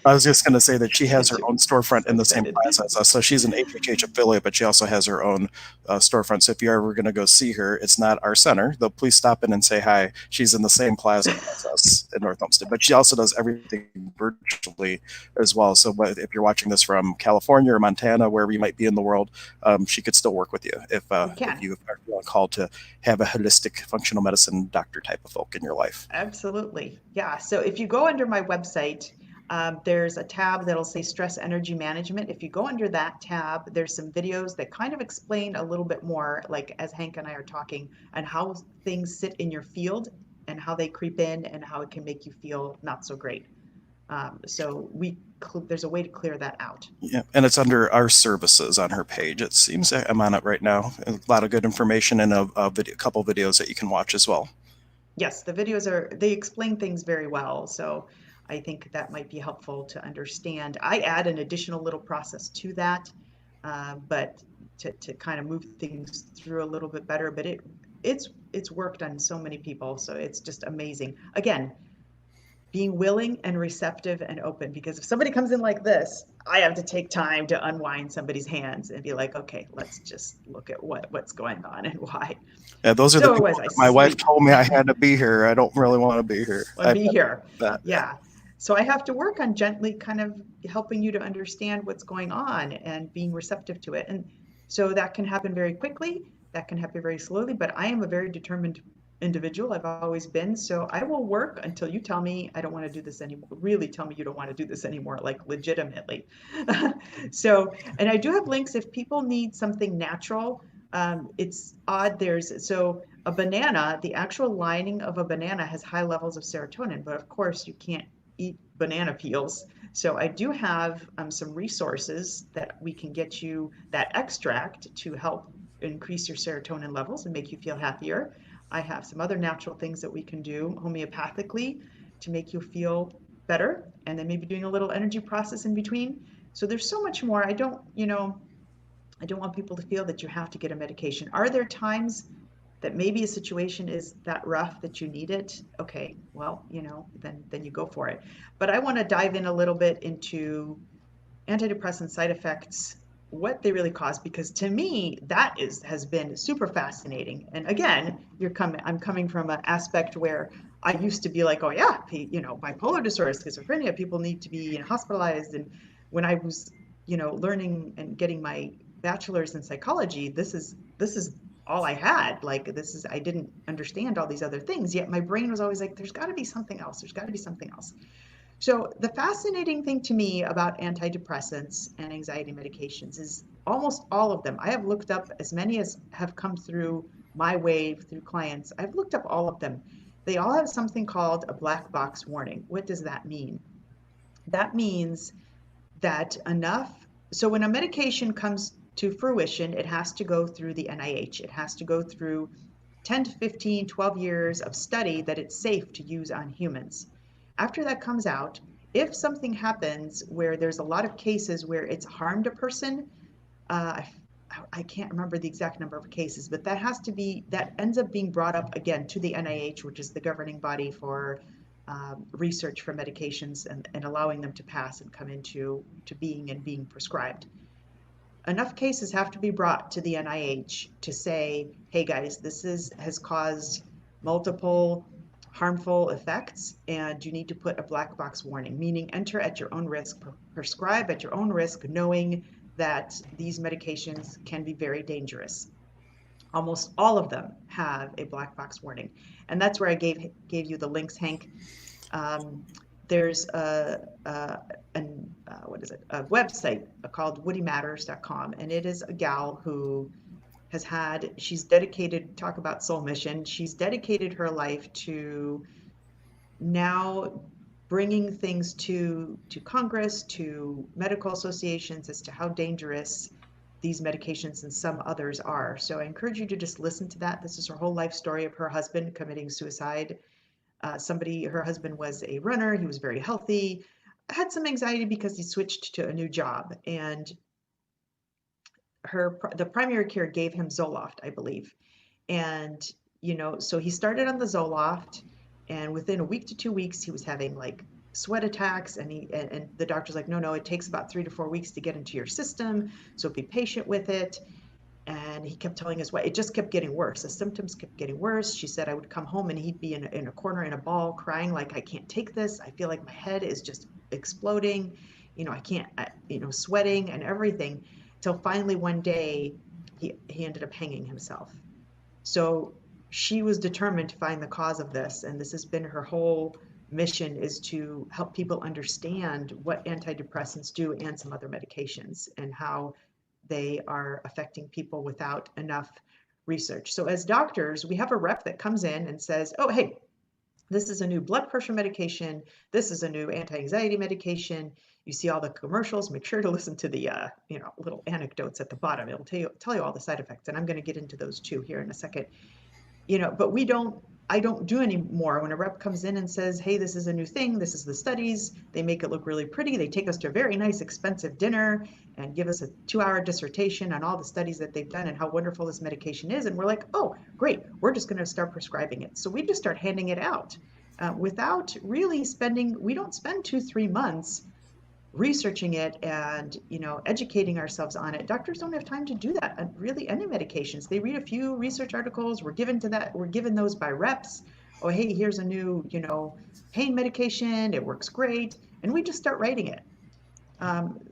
I was just going to say that she has her Get you own storefront so in the same excited. plaza as us. So she's an HHH affiliate, but she also has her own storefront. So if you're ever going to go see her, it's not our center, though please stop in and say hi. She's in the same plaza as us in North Homestead, but she also does everything virtually as well. So if you're watching this from California or Montana, wherever you might be in the world, she could still work with you We if can. you are called to have a holistic functional medicine doctor type of folk in your life. Absolutely. Yeah. So if you go under my website, there's a tab that'll say stress energy management. If you go under that tab, there's some videos that kind of explain a little bit more, like as Hank and I are talking, and how things sit in your field and how they creep in and how it can make you feel not so great. There's a way to clear that out. Yeah, and it's under our services on her page. It seems I'm on it right now. A lot of good information and a couple videos that you can watch as well. Yes, the videos they explain things very well. So I think that might be helpful to understand. I add an additional little process to that, but to kind of move things through a little bit better. But it's worked on so many people, so it's just amazing. Again, being willing and receptive and open, because if somebody comes in like this, I have to take time to unwind somebody's hands and be like, okay, let's just look at what's going on and why. Yeah, those are the So people as I that my wife sleep, told me I had to be here. I don't really want to be here. want to I've be had here. that. Yeah. Yeah. So I have to work on gently kind of helping you to understand what's going on and being receptive to it. And so that can happen very quickly, that can happen very slowly, but I am a very determined individual. I've always been. So I will work until you tell me I don't want to do this anymore. Really tell me you don't want to do this anymore, like legitimately. And I do have links if people need something natural. It's odd. So a banana, the actual lining of a banana has high levels of serotonin, but of course you can't eat banana peels. So I do have some resources that we can get you that extract to help increase your serotonin levels and make you feel happier. I have some other natural things that we can do homeopathically to make you feel better, and then maybe doing a little energy process in between. So there's so much more. I don't want people to feel that you have to get a medication. Are there times that maybe a situation is that rough that you need it? Okay, well, then you go for it. But I want to dive in a little bit into antidepressant side effects, what they really cause, because to me that has been super fascinating. And again, I'm coming from an aspect where I used to be like, oh yeah, bipolar disorder, schizophrenia, people need to be hospitalized. And when I was learning and getting my bachelor's in psychology, this is all I had. Like, I didn't understand all these other things, yet my brain was always like, there's got to be something else, there's got to be something else. So, the fascinating thing to me about antidepressants and anxiety medications is almost all of them. I have looked up as many as have come through my wave through clients. I've looked up all of them. They all have something called a black box warning. What does that mean? That means that so when a medication comes to fruition, it has to go through the NIH. It has to go through 10 to 15, 12 years of study that it's safe to use on humans. After that comes out, if something happens where there's a lot of cases where it's harmed a person, uh, I can't remember the exact number of cases, but that ends up being brought up again to the NIH, which is the governing body for research for medications, and allowing them to pass and come into being and being prescribed. Enough cases have to be brought to the NIH to say, hey guys, has caused multiple harmful effects, and you need to put a black box warning, meaning enter at your own risk, prescribe at your own risk, knowing that these medications can be very dangerous. Almost all of them have a black box warning, and that's where I gave you the links, Hank. um, there's what is it? A website called woodymatters.com, and it is a gal who she's dedicated, talk about soul mission. She's dedicated her life to now bringing things to Congress, to medical associations as to how dangerous these medications and some others are. So I encourage you to just listen to that. This is her whole life story of her husband committing suicide. Her husband was a runner. He was very healthy, had some anxiety because he switched to a new job, and the primary care gave him Zoloft, I believe. And, so he started on the Zoloft, and within a week to 2 weeks, he was having like sweat attacks. And the doctor's like, no, it takes about 3 to 4 weeks to get into your system. So be patient with it. And he kept telling his wife, it just kept getting worse. The symptoms kept getting worse. She said, I would come home and he'd be in a corner in a ball crying, like, I can't take this. I feel like my head is just exploding. I can't, sweating and everything. Till finally one day, he ended up hanging himself. So she was determined to find the cause of this. And this has been her whole mission, is to help people understand what antidepressants do and some other medications, and how they are affecting people without enough research. So as doctors, we have a rep that comes in and says, oh, hey, this is a new blood pressure medication. This is a new anti-anxiety medication. You see all the commercials. Make sure to listen to the little anecdotes at the bottom. It'll tell you all the side effects, and I'm going to get into those too here in a second. But I don't do anymore. When a rep comes in and says, hey, this is a new thing, this is the studies, they make it look really pretty. They take us to a very nice, expensive dinner and give us a 2-hour dissertation on all the studies that they've done and how wonderful this medication is. And we're like, oh, great, we're just going to start prescribing it. So we just start handing it out without really we don't spend 2-3 months researching it and educating ourselves on it. Doctors don't have time to do that on really any medications. They read a few research articles. We're given those by reps. Oh, hey, here's a new pain medication, it works great, and we just start writing it.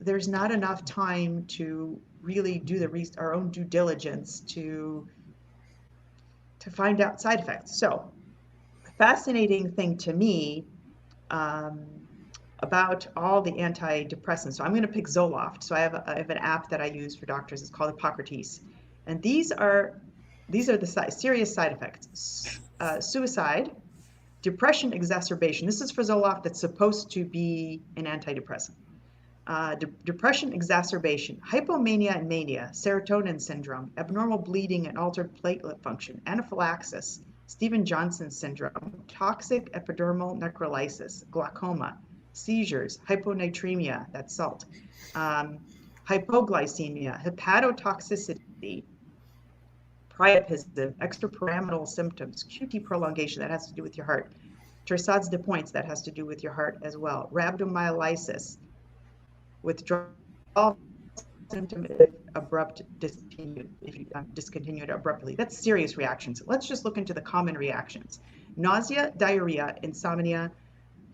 There's not enough time to really do our own due diligence to find out side effects. So the fascinating thing to me um, about all the antidepressants. So I'm going to pick Zoloft. So I have an app that I use for doctors. It's called Hippocrates, and these are the serious side effects: suicide, depression exacerbation. This is for Zoloft. That's supposed to be an antidepressant. Depression exacerbation, hypomania and mania, serotonin syndrome, abnormal bleeding and altered platelet function, anaphylaxis, Stevens-Johnson syndrome, toxic epidermal necrolysis, glaucoma, seizures, hyponatremia, that's salt, hypoglycemia, hepatotoxicity, priapism, extrapyramidal symptoms, QT prolongation, that has to do with your heart, Torsades de Pointes, that has to do with your heart as well, rhabdomyolysis, withdrawal symptom if abrupt discontinued, if you discontinued abruptly. That's serious reactions. Let's just look into the common reactions. Nausea, diarrhea, insomnia,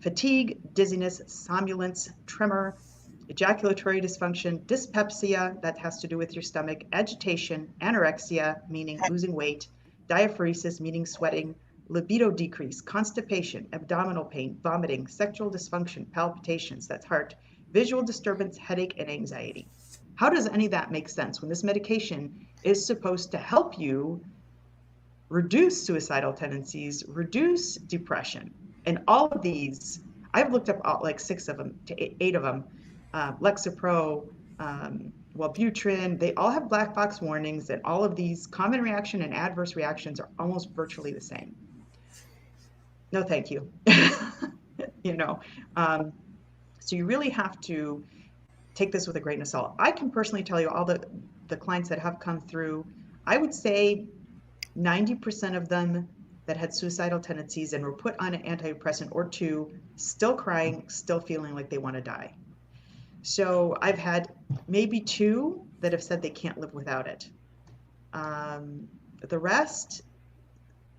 fatigue, dizziness, somnolence, tremor, ejaculatory dysfunction, dyspepsia, that has to do with your stomach, agitation, anorexia, meaning losing weight, diaphoresis, meaning sweating, libido decrease, constipation, abdominal pain, vomiting, sexual dysfunction, palpitations, that's heart, visual disturbance, headache, and anxiety. How does any of that make sense when this medication is supposed to help you reduce suicidal tendencies, reduce depression? And all of these, I've looked up like 6 of them to 8 of them, Lexapro, Wellbutrin, they all have black box warnings, and all of these common reaction and adverse reactions are almost virtually the same. No, thank you. you know, um, so you really have to take this with a grain of salt. I can personally tell you all the clients that have come through, I would say 90% of them that had suicidal tendencies and were put on an antidepressant or two, still crying, still feeling like they want to die. So I've had maybe 2 that have said they can't live without it. The rest,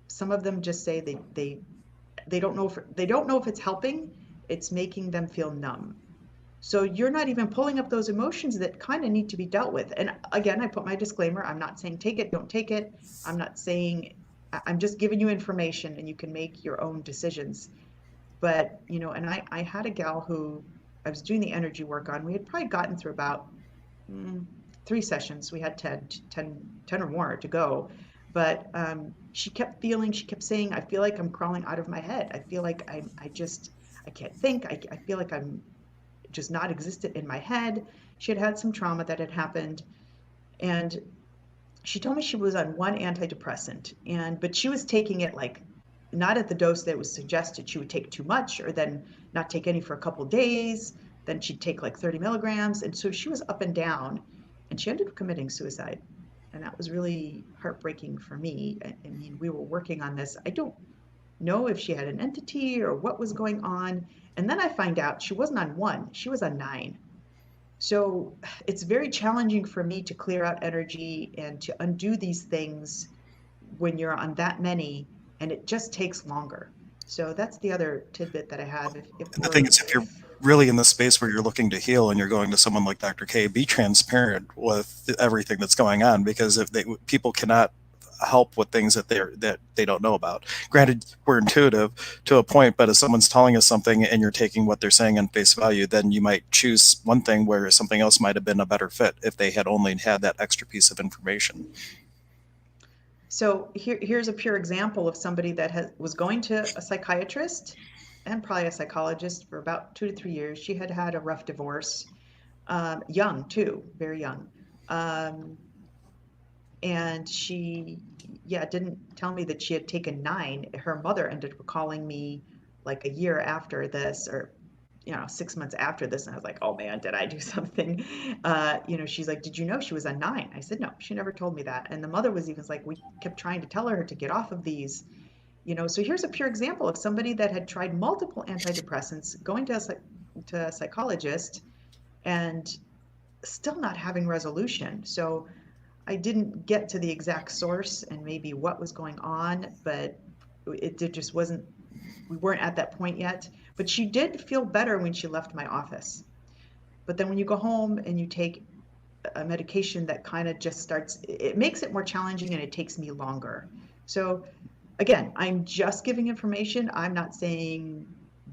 some of them just say they don't know if it's helping. It's making them feel numb. So you're not even pulling up those emotions that kind of need to be dealt with. And again, I put my disclaimer. I'm not saying take it, don't take it. I'm not saying, I'm just giving you information and you can make your own decisions. But, and I had a gal who I was doing the energy work on. We had probably gotten through about 3 sessions. We had 10 or more to go. But she kept saying, I feel like I'm crawling out of my head. I feel like I can't think. I feel like I'm just not existent in my head. She had some trauma that had happened, and she told me she was on one antidepressant, but she was taking it like not at the dose that was suggested. She would take too much, or then not take any for a couple of days. Then she'd take like 30 milligrams, and so she was up and down, and she ended up committing suicide. And that was really heartbreaking for me. I mean, we were working on this. I don't know if she had an entity or what was going on. And then I find out she wasn't on 1, she was on 9. So it's very challenging for me to clear out energy and to undo these things when you're on that many, and it just takes longer. So that's the other tidbit that I have. If And the thing we're, is, if you're really in the space where you're looking to heal and you're going to someone like Dr. K, be transparent with everything that's going on, because if people cannot help with things that they don't know about. Granted, we're intuitive to a point, but if someone's telling us something and you're taking what they're saying on face value, then you might choose one thing where something else might have been a better fit if they had only had that extra piece of information. So here's a pure example of somebody that was going to a psychiatrist and probably a psychologist for about 2 to 3 years. She had had a rough divorce, young too, very young. And she, yeah, didn't tell me that she had taken 9. Her mother ended up calling me like a year after this, or 6 months after this, and I was like, oh man, did I do something? She's like, did you know she was on 9? I said, no, she never told me that. And the mother was even like, we kept trying to tell her to get off of these. So here's a pure example of somebody that had tried multiple antidepressants, going to a psychologist, and still not having resolution. So I didn't get to the exact source and maybe what was going on, but it just wasn't, we weren't at that point yet. But she did feel better when she left my office. But then when you go home and you take a medication that kind of just starts, it makes it more challenging and it takes me longer. So again, I'm just giving information. I'm not saying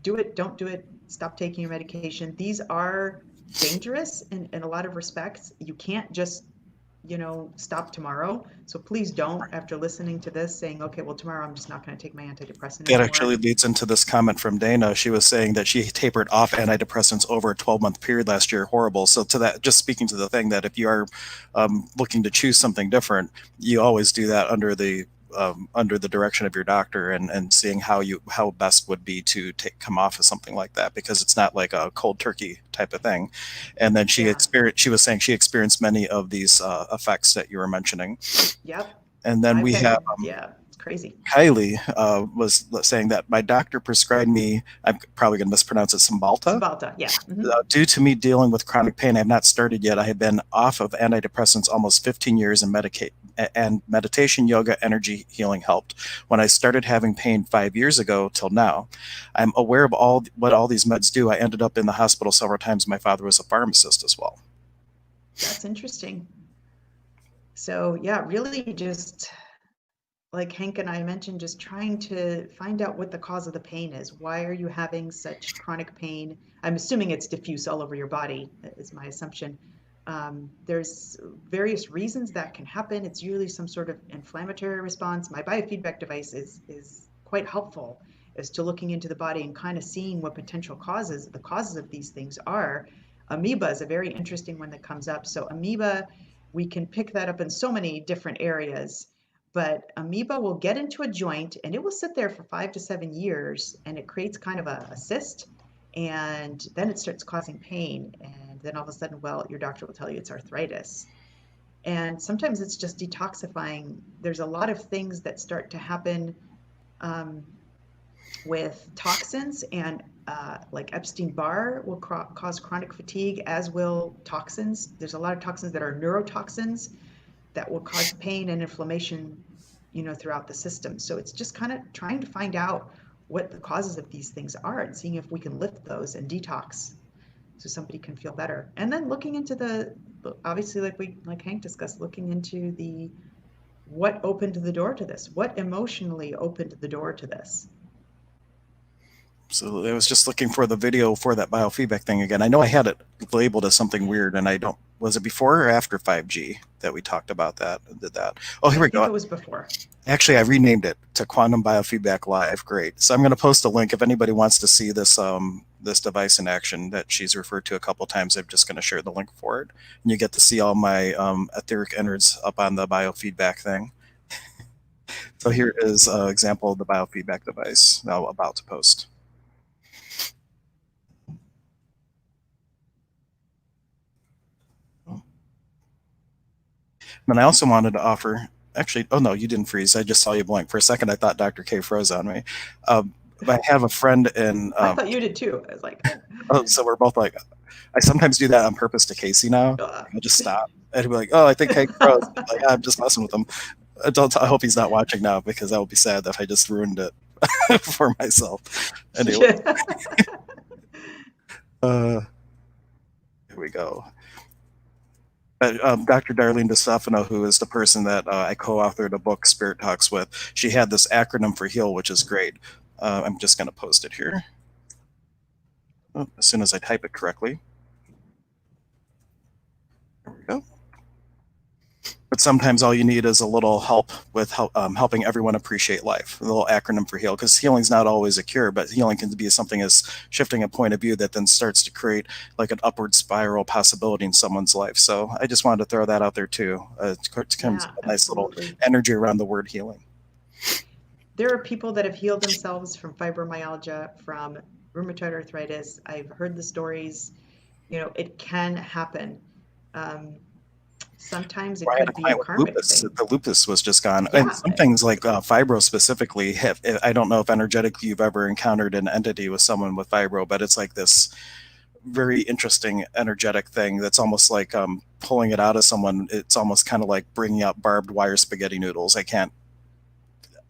do it, don't do it, stop taking your medication. These are dangerous in a lot of respects. You can't just stop tomorrow. So please don't, after listening to this, saying, okay, well, tomorrow I'm just not going to take my antidepressant That anymore. actually leads into this comment from Dana. She was saying that she tapered off antidepressants over a 12-month period last year. Horrible. So to that, just speaking to the thing that if you are looking to choose something different, you always do that under the direction of your doctor, and seeing how best would be to come off of something like that, because it's not like a cold turkey type of thing. And then she Yeah. was saying she experienced many of these effects that you were mentioning. Yep. And then I've we had, have yeah. crazy. Kylie was saying that my doctor prescribed me, I'm probably going to mispronounce it, Cymbalta. Cymbalta, yeah. Due to me dealing with chronic pain, I have not started yet. I have been off of antidepressants almost 15 years and meditation, yoga, energy healing helped. When I started having pain 5 years ago till now, I'm aware of all what all these meds do. I ended up in the hospital several times. My father was a pharmacist as well. That's interesting. So, yeah, really just like Hank and I mentioned, just trying to find out what the cause of the pain is. Why are you having such chronic pain? I'm assuming it's diffuse all over your body, is my assumption. There's various reasons that can happen. It's usually some sort of inflammatory response. My biofeedback device is quite helpful as to looking into the body and kind of seeing what potential the causes of these things are. Amoeba is a very interesting one that comes up. So amoeba, we can pick that up in so many different areas, but amoeba will get into a joint and it will sit there for 5 to 7 years and it creates kind of a cyst, and then it starts causing pain, and then all of a sudden, well, your doctor will tell you it's arthritis. And sometimes it's just detoxifying. There's a lot of things that start to happen um, with toxins, and like Epstein-Barr will cause chronic fatigue, as will toxins. There's a lot of toxins that are neurotoxins that will cause pain and inflammation, throughout the system. So it's just kind of trying to find out what the causes of these things are and seeing if we can lift those and detox so somebody can feel better. And then looking into obviously, like Hank discussed, looking into the what opened the door to this, what emotionally opened the door to this. So I was just looking for the video for that biofeedback thing again. I know I had it labeled as something weird, and I don't. Was it before or after 5G that we talked about that and did that? Oh, here I we think go. it was before. Actually, I renamed it to Quantum Biofeedback Live. Great. So I'm going to post a link if anybody wants to see this device in action that she's referred to a couple times. I'm just going to share the link for it, and you get to see all my etheric innards up on the biofeedback thing. So here is an example of the biofeedback device now about to post. And I also wanted to offer, actually, oh no, you didn't freeze. I just saw you blink. For a second, I thought Dr. K froze on me. I have a friend in, I thought you did too. I was like, oh, so we're both like, I sometimes do that on purpose to Casey now. oh. I'll just stop. And he'll be like, oh, I think Hank froze. I'm like, yeah, I'm just messing with him. I hope he's not watching now because that would be sad if I just ruined it for myself. Anyway, Yeah. uh, here we go. Dr. Darlene DeStefano, who is the person that I co-authored a book, Spirit Talks, with, she had this acronym for HEAL, which is great. I'm just going to post it here as soon as I type it correctly. There we go. But sometimes all you need is a little help with helping everyone appreciate life. A little acronym for HEAL, because healing is not always a cure, but healing can be something as shifting a point of view that then starts to create like an upward spiral possibility in someone's life. So I just wanted to throw that out there too. To kind of Yeah, a nice little absolutely. energy around the word healing. There are people that have healed themselves from fibromyalgia, from rheumatoid arthritis. I've heard the stories. It can happen. Um, Sometimes it I had a could be a client with karmic lupus. thing. The lupus was just gone, and Yeah, some things like fibro specifically. I don't know if energetically you've ever encountered an entity with someone with fibro, but it's like this very interesting energetic thing that's almost like pulling it out of someone. It's almost kind of like bringing out barbed wire spaghetti noodles. I can't.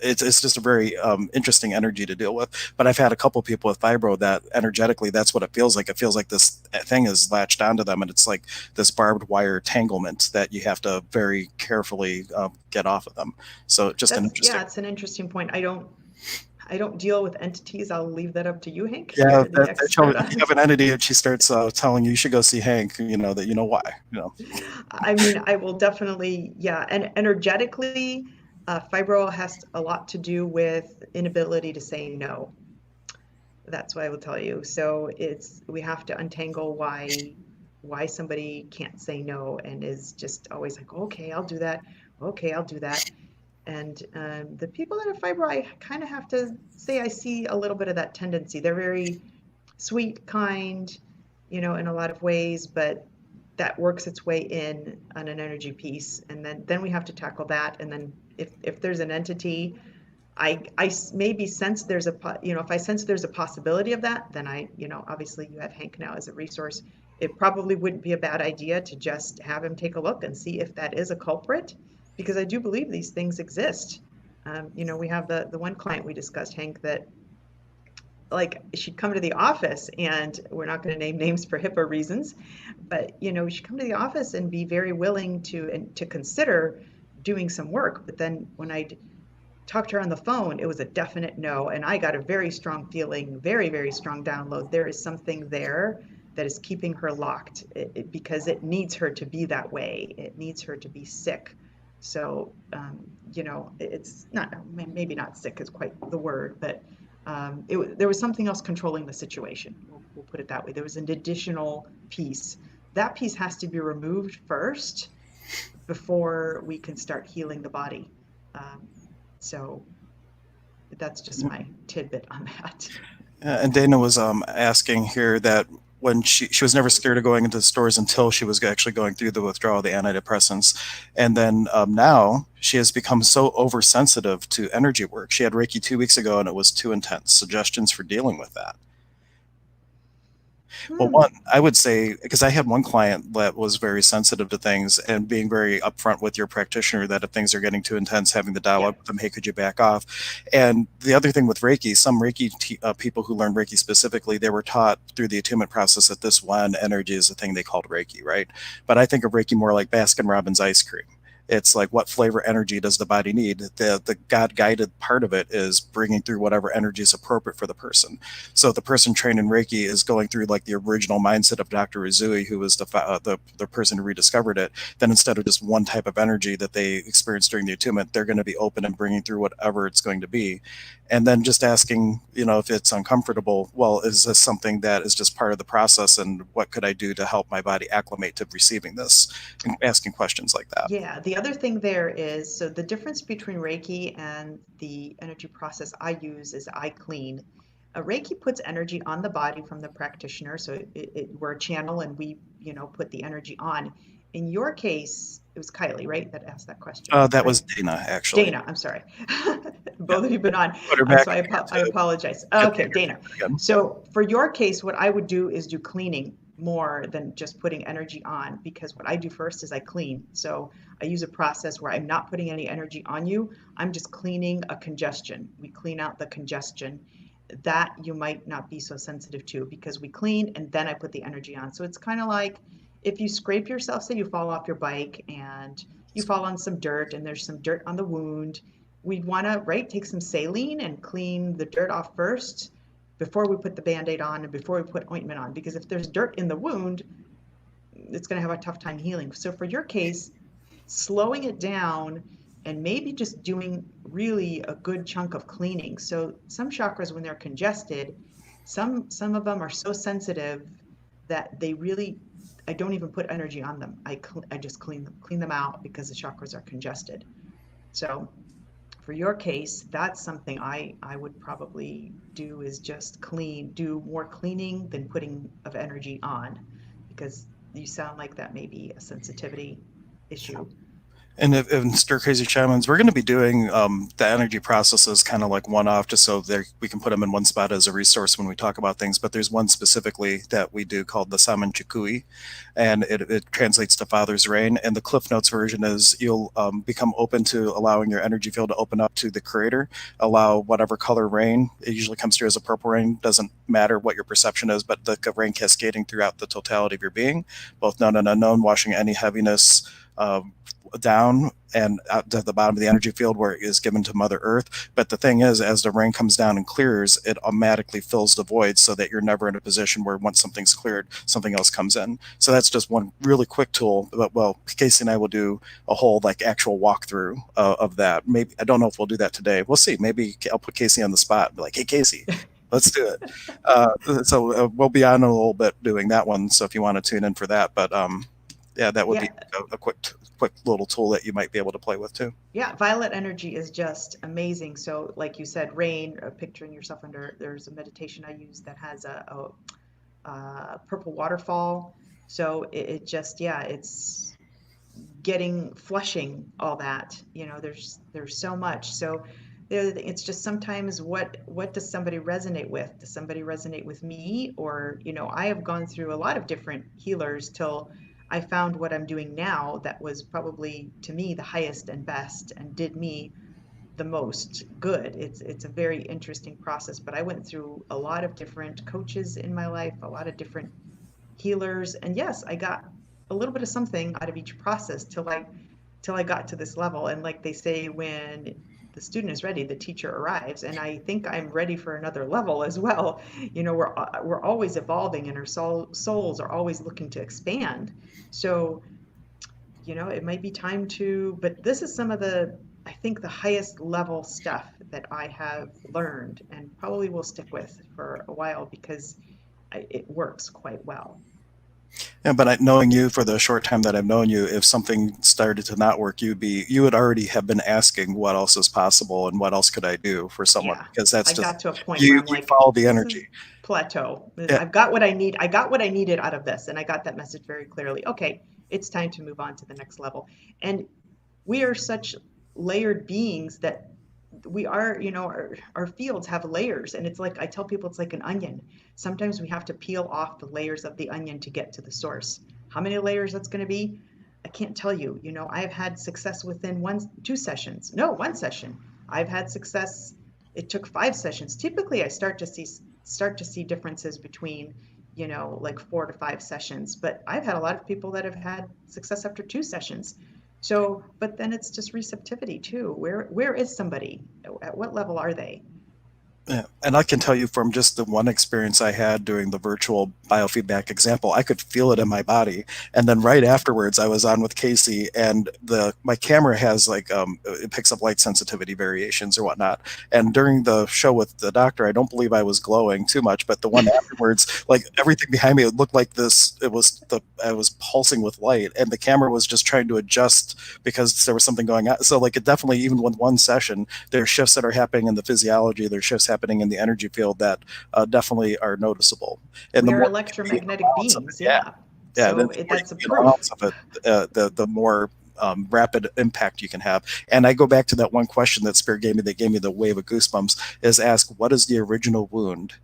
It's just a very interesting energy to deal with. But I've had a couple people with fibro that energetically, that's what it feels like. It feels like this thing is latched onto them, and it's like this barbed wire entanglement that you have to very carefully get off of them. So just an yeah, interesting. it's an interesting point. I don't deal with entities. I'll leave that up to you, Hank. Yeah, You're the expert if on you have an entity and she starts telling you should go see Hank, you know that you know why. You know. I mean, I will definitely, yeah. And energetically, fibro has a lot to do with inability to say no. That's what I will tell you. So we have to untangle why somebody can't say no and is just always like, okay, I'll do that. Okay, I'll do that. And the people that have fibro, I kind of have to say I see a little bit of that tendency. They're very sweet, kind, in a lot of ways, but that works its way in on an energy piece. And then we have to tackle that. And then if there's an entity, maybe sense there's if I sense there's a possibility of that, then obviously you have Hank now as a resource. It probably wouldn't be a bad idea to just have him take a look and see if that is a culprit, because I do believe these things exist. We have the one client we discussed, Hank, that like she'd come to the office, and we're not going to name names for HIPAA reasons, but she'd come to the office and be very willing to consider doing some work. But then when I'd talked to her on the phone, it was a definite no. And I got a very strong feeling, very, very strong download. There is something there that is keeping her locked because it needs her to be that way. It needs her to be sick. So, it's not, maybe not sick is quite the word, but there was something else controlling the situation. We'll put it that way. There was an additional piece. That piece has to be removed first before we can start healing the body. Um, so that's just my tidbit on that. And Dana was asking here that when she was never scared of going into the stores until she was actually going through the withdrawal of the antidepressants, and then now she has become so oversensitive to energy work. She had Reiki 2 weeks ago, and it was too intense. Suggestions for dealing with that? Well, Hmm. one, I would say, because I had one client that was very sensitive to things, and being very upfront with your practitioner that if things are getting too intense, having the Yeah. dialogue with them, hey, could you back off? And the other thing with Reiki, some Reiki people who learn Reiki specifically, they were taught through the attunement process that this one energy is the thing they called Reiki, right? But I think of Reiki more like Baskin Robbins ice cream. It's like, what flavor energy does the body need? The God guided part of it is bringing through whatever energy is appropriate for the person. So the person trained in Reiki is going through like the original mindset of Dr. Uzui, who was the person who rediscovered it. Then instead of just one type of energy that they experienced during the attunement, they're going to be open and bringing through whatever it's going to be. And then just asking, if it's uncomfortable, well, is this something that is just part of the process, and what could I do to help my body acclimate to receiving this? And asking questions like that. Yeah. The other thing there is, so the difference between Reiki and the energy process I use is I clean. Reiki puts energy on the body from the practitioner. So we're a channel, and we, put the energy on. In your case, it was Kylie, right, that asked that question, That right? was Dana, actually. Dana, I'm sorry. Yeah, Both of you been on. put her back So in here I to apologize. get the Okay, energy Dana. again. Yep. So for your case, what I would do is do cleaning more than just putting energy on, because what I do first is I clean. So I use a process where I'm not putting any energy on you. I'm just cleaning a congestion. We clean out the congestion that you might not be so sensitive to, because we clean and then I put the energy on. So it's kind of like if you scrape yourself, say you fall off your bike and you fall on some dirt and there's some dirt on the wound, we'd want to, right, take some saline and clean the dirt off first before we put the band-aid on and before we put ointment on, because if there's dirt in the wound, it's going to have a tough time healing. So for your case, slowing it down and maybe just doing really a good chunk of cleaning. So some chakras, when they're congested, some of them are so sensitive that they really, I don't even put energy on them. I just clean them out because the chakras are congested. So for your case, that's something I would probably do, is just do more cleaning than putting of energy on, because you sound like that may be a sensitivity issue. And if, in Stir Crazy Shamans, we're going to be doing the energy processes kind of like one off, just so we can put them in one spot as a resource when we talk about things. But there's one specifically that we do called the Saman Chikui, and it translates to Father's Rain. And the Cliff Notes version is you'll become open to allowing your energy field to open up to the Creator, allow whatever color rain. It usually comes through as a purple rain, doesn't matter what your perception is, but the rain cascading throughout the totality of your being, both known and unknown, washing any heaviness down and out to the bottom of the energy field where it is given to Mother Earth. But the thing is, as the rain comes down and clears, it automatically fills the void so that you're never in a position where once something's cleared, something else comes in. So that's just one really quick tool. But, well, Casey and I will do a whole like actual walkthrough of that. Maybe, I don't know if we'll do that today. We'll see. Maybe I'll put Casey on the spot and be like, hey, Casey, let's do it. We'll be on a little bit doing that one. So if you want to tune in for that, but yeah, that would Yeah, be a quick little tool that you might be able to play with too. yeah, violet energy is just amazing. So, like you said, rain, picturing yourself under, there's a meditation I use that has a purple waterfall. So it just, yeah, it's flushing all that. There's so much. So the other thing, it's just sometimes what does somebody resonate with? Does somebody resonate with me? Or, I have gone through a lot of different healers till I found what I'm doing now that was probably to me the highest and best and did me the most good. It's a very interesting process, but I went through a lot of different coaches in my life, a lot of different healers, and yes, I got a little bit of something out of each process till I got to this level. And like they say, when the student is ready, the teacher arrives. And I think I'm ready for another level as well. We're always evolving, and our souls are always looking to expand. So it might be time to, but this is some of I think, the highest level stuff that I have learned and probably will stick with for a while because it works quite well. Yeah, but knowing you for the short time that I've known you, if something started to not work, you would already have been asking what else is possible and what else could I do for someone, Yeah, because that's I just got to a point where you I'm you like, follow the this energy. is plateau. Yeah, I've got what I need. I got what I needed out of this, and I got that message very clearly. Okay, it's time to move on to the next level. And we are such layered beings that we are, our fields have layers. And it's like, I tell people it's like an onion. Sometimes we have to peel off the layers of the onion to get to the source. How many layers that's going to be, I can't tell you. I've had success within 2 sessions. No, 1 session. I've had success. It took 5 sessions. Typically, I start to see differences between, like 4 to 5 sessions. But I've had a lot of people that have had success after 2 sessions. So, but then it's just receptivity too. Where is somebody? At what level are they? yeah. And I can tell you from just the one experience I had doing the virtual biofeedback example, I could feel it in my body. And then right afterwards, I was on with Casey, and the my camera has like it picks up light sensitivity variations or whatnot. And during the show with the doctor, I don't believe I was glowing too much, but the one afterwards, like everything behind me, it looked like this. It was the I was pulsing with light, and the camera was just trying to adjust because there was something going on. So like it definitely, even with one session, there are shifts that are happening in the physiology, there are shifts happening in the energy field that definitely are noticeable. And We the are more you can be an electromagnetic ounce of it, beings, yeah, yeah. yeah, the So more you that's a can be an proof. ounce of it, the more rapid impact you can have. And I go back to that one question that Spirit gave me, that gave me the wave of goosebumps, is ask, what is the original wound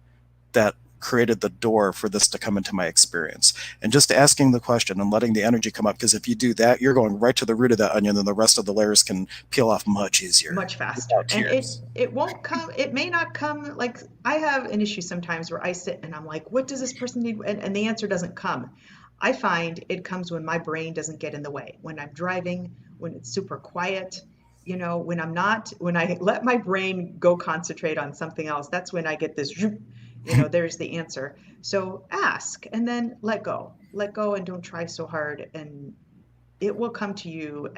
that created the door for this to come into my experience? And just asking the question and letting the energy come up, because if you do that, you're going right to the root of that onion, and the rest of the layers can peel off much easier Much faster. without And it tears. it won't come, it may not come. Like, I have an issue sometimes where I sit and I'm like, what does this person need? And the answer doesn't come. I find it comes when my brain doesn't get in the way, when I'm driving, when it's super quiet, when I let my brain go concentrate on something else. That's when I get this there's the answer. So ask, and then let go, and don't try so hard. And it will come to you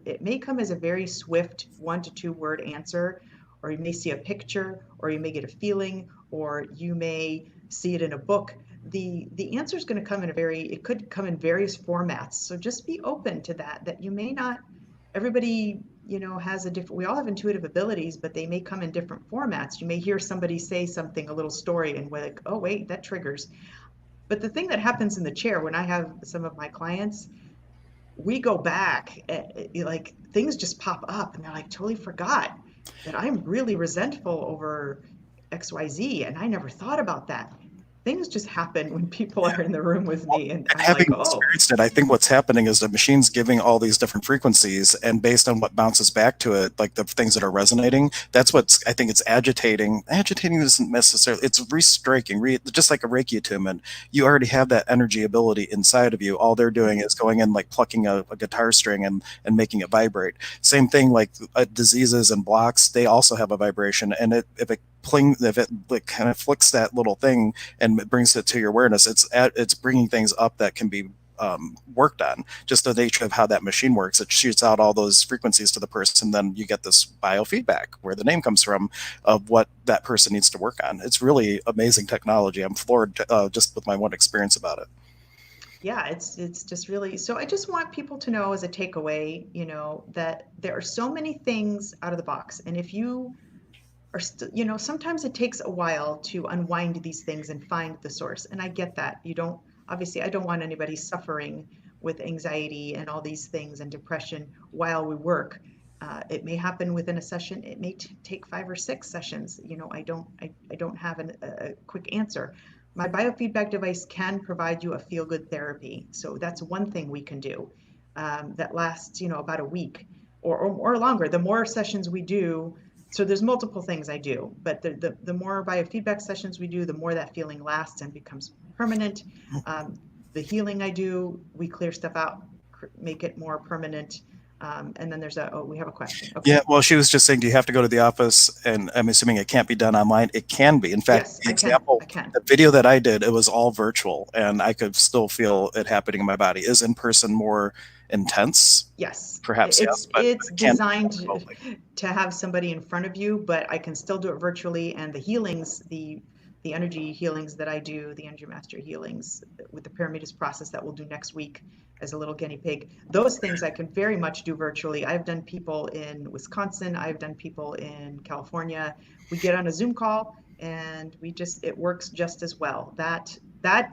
it may come as a very swift 1 to 2 word answer, or you may see a picture, or you may get a feeling, or you may see it in a book. The answer is going to come it could come in various formats. So just be open to that you may not, everybody, has a different, we all have intuitive abilities, but they may come in different formats. You may hear somebody say something, a little story, and we're like, oh wait, that triggers. But the thing that happens in the chair when I have some of my clients, we go back, like things just pop up and they're like, totally forgot that I'm really resentful over XYZ, and I never thought about that. Things just happen when people are in the room with me, and And I'm like, having oh, experienced it, I think what's happening is the machine's giving all these different frequencies, and based on what bounces back to it, like the things that are resonating, that's what's, I think it's agitating. Agitating isn't necessarily, it's restriking, just like a Reiki attunement. You already have that energy ability inside of you. All they're doing is going in, like plucking a guitar string and making it vibrate. Same thing, like diseases and blocks, they also have a vibration, and if it like kind of flicks that little thing and it brings it to your awareness, it's bringing things up that can be worked on. Just the nature of how that machine works, it shoots out all those frequencies to the person. Then you get this biofeedback, where the name comes from, of what that person needs to work on. It's really amazing technology. I'm floored just with my one experience about it. yeah, it's just really. So I just want people to know, as a takeaway, that there are so many things out of the box, and if you are sometimes it takes a while to unwind these things and find the source. And I get that. You don't, obviously, I don't want anybody suffering with anxiety and all these things and depression while we work. It may happen within a session. It may take 5 or 6 sessions. I don't have a quick answer. My biofeedback device can provide you a feel-good therapy. So that's one thing we can do that lasts, about a week or longer. The more sessions we do, so there's multiple things I do, but the more biofeedback sessions we do, the more that feeling lasts and becomes permanent. Um, the healing I do, we clear stuff out, make it more permanent. And then we have a question. Yeah, Okay. well, she was just saying, do you have to go to the office? And I'm assuming it can't be done online. It can be. In fact, Yes, the I can. example, I can. the video that I did, it was all virtual, and I could still feel it happening in my body. Is in person more intense? Yes, Perhaps it's yes, but it's it can be done designed remotely. to have somebody in front of you, but I can still do it virtually. And the healings, the energy healings that I do, the energy master healings with the Paramitas process that we'll do next week as a little guinea pig, those things I can very much do virtually. I've done people in Wisconsin, I've done people in California. We get on a Zoom call and it works just as well. That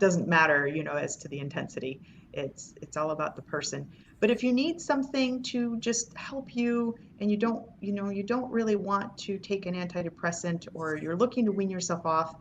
doesn't matter, as to the intensity. It's all about the person. But if you need something to just help you and you don't really want to take an antidepressant or you're looking to wean yourself off,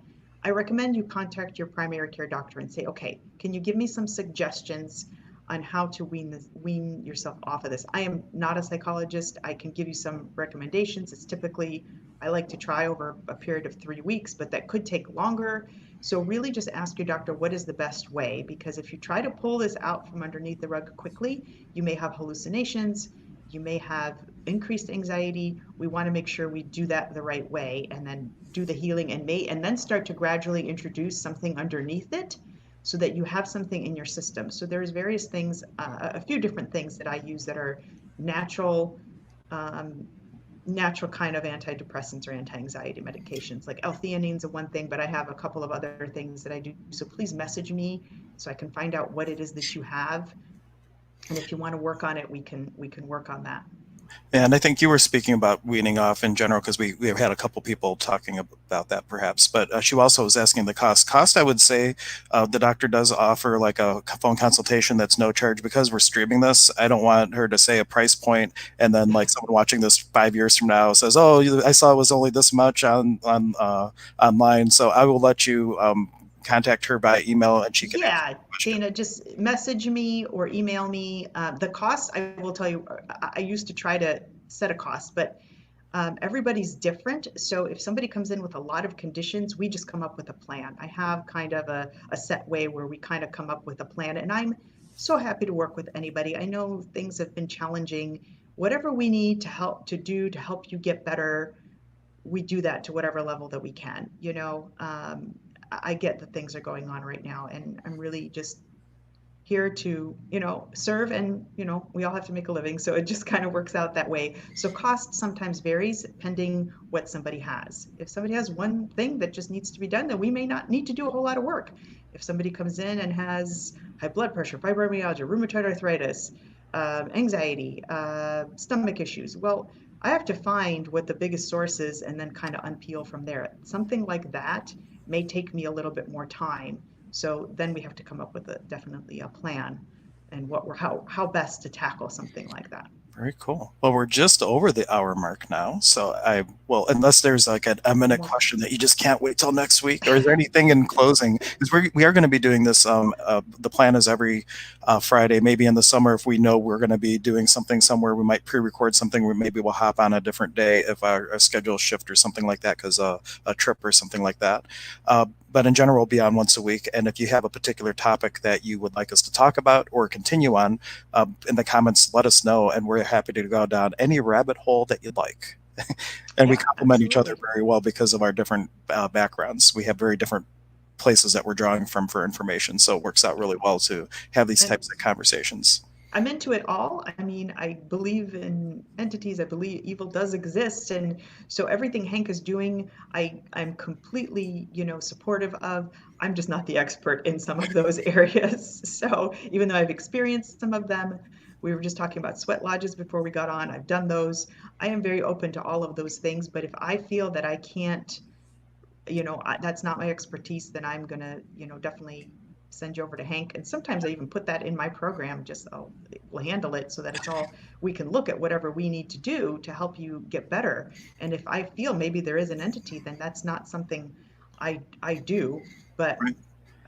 I recommend you contact your primary care doctor and say, okay, can you give me some suggestions on how to wean yourself off of this? I am not a psychologist. I can give you some recommendations. It's typically, I like to try over a period of 3 weeks, but that could take longer. So really just ask your doctor what is the best way, because if you try to pull this out from underneath the rug quickly, you may have hallucinations, you may have increased anxiety. We want to make sure we do that the right way and then do the healing and then start to gradually introduce something underneath it so that you have something in your system. So there's various things, a few different things that I use that are natural, um, natural kind of antidepressants or anti-anxiety medications. Like L-theanine is one thing, but I have a couple of other things that I do. So please message me so I can find out what it is that you have. And if you want to work on it, we can work on that. And I think you were speaking about weaning off in general because we had a couple people talking about that perhaps. But she also was asking the cost. Cost, I would say the doctor does offer like a phone consultation that's no charge because we're streaming this. I don't want her to say a price point and then like someone watching this 5 years from now says, "Oh, I saw it was only this much on online." So I will let you contact her by email and she can answer Yeah, the question. Dana, just message me or email me. The cost, I will tell you, I used to try to set a cost, but everybody's different. So if somebody comes in with a lot of conditions, we just come up with a plan. I have kind of a set way where we kind of come up with a plan, and I'm so happy to work with anybody. I know things have been challenging. Whatever we need to help you get better, we do that to whatever level that we can. I get that things are going on right now, and I'm really just here to, serve, and, we all have to make a living. So it just kind of works out that way. So cost sometimes varies depending what somebody has. If somebody has one thing that just needs to be done, then we may not need to do a whole lot of work. If somebody comes in and has high blood pressure, fibromyalgia, rheumatoid arthritis, anxiety, stomach issues, well, I have to find what the biggest source is and then kind of unpeel from there. Something like that may take me a little bit more time, so then we have to come up with definitely a plan and how best to tackle something like that. Very cool. Well, we're just over the hour mark now. So well, unless there's like an eminent Well, question that you just can't wait till next week, or is there anything in closing? Because we are going to be doing this. The plan is every Friday, maybe in the summer, if we know we're going to be doing something somewhere, we might pre-record something where maybe we'll hop on a different day if our schedule shift or something like that, because a trip or something like that. But in general, we'll be on once a week. And if you have a particular topic that you would like us to talk about or continue on, in the comments, let us know, and we're happy to go down any rabbit hole that you'd like. And we yeah, complement each other absolutely. very well because of our different backgrounds. We have very different places that we're drawing from for information, so it works out really well to have these And types of conversations. I'm into it all. I mean, I believe in entities. I believe evil does exist, and so everything Hank is doing, I'm completely, supportive of. I'm just not the expert in some of those areas. So even though I've experienced some of them, we were just talking about sweat lodges before we got on. I've done those. I am very open to all of those things. But if I feel that I can't, that's not my expertise, then I'm gonna, definitely send you over to Hank. And sometimes I even put that in my program, just we'll handle it so that it's all, we can look at whatever we need to do to help you get better. And if I feel maybe there is an entity, then that's not something I do, but Right.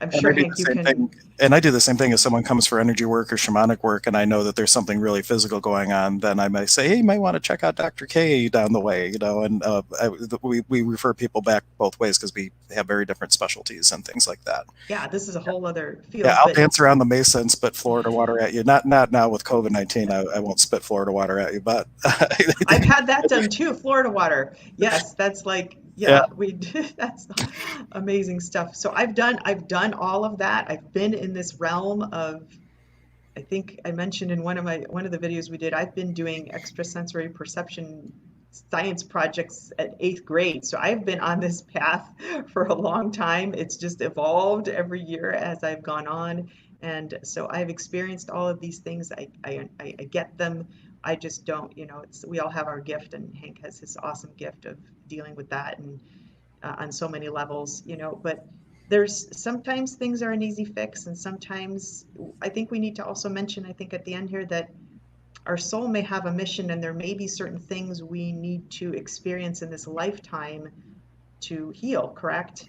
I'm And sure I do the Hank, you same can. thing. And I do the same thing if someone comes for energy work or shamanic work, and I know that there's something really physical going on. Then I might say, "Hey, you might want to check out Dr. K down the way," And we refer people back both ways because we have very different specialties and things like that. Yeah, this is a whole other Yeah, field, I'll but dance around the mesa and spit Florida water at you. Not now with COVID-19. I won't spit Florida water at you, but I've had that done too. Florida water. Yes, that's like, yeah, yeah, we did. That's amazing stuff. So I've done all of that. I've been in this realm of, I think I mentioned in one of the videos we did, I've been doing extrasensory perception science projects at 8th grade. So I've been on this path for a long time. It's just evolved every year as I've gone on. And so I've experienced all of these things. I get them. I just don't, we all have our gift, and Hank has his awesome gift of dealing with that. And on so many levels, but there's sometimes things are an easy fix, and sometimes I think we need to also mention, I think at the end here, that our soul may have a mission, and there may be certain things we need to experience in this lifetime to heal, correct?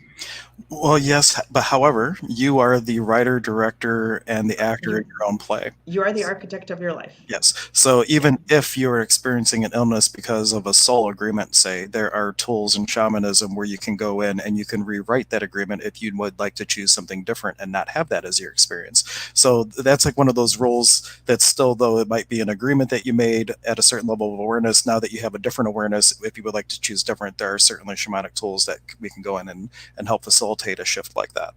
well, yes, but however, you are the writer, director, and the actor in You your own play. you are the architect of your life. Yes. So Yeah. even if you're experiencing an illness because of a soul agreement, say, there are tools in shamanism where you can go in and you can rewrite that agreement if you would like to choose something different and not have that as your experience. So that's like one of those roles that still, though it might be an agreement that you made at a certain level of awareness, now that you have a different awareness, if you would like to choose different, there are certainly shamanic tools that we can go in and help facilitate a shift like that.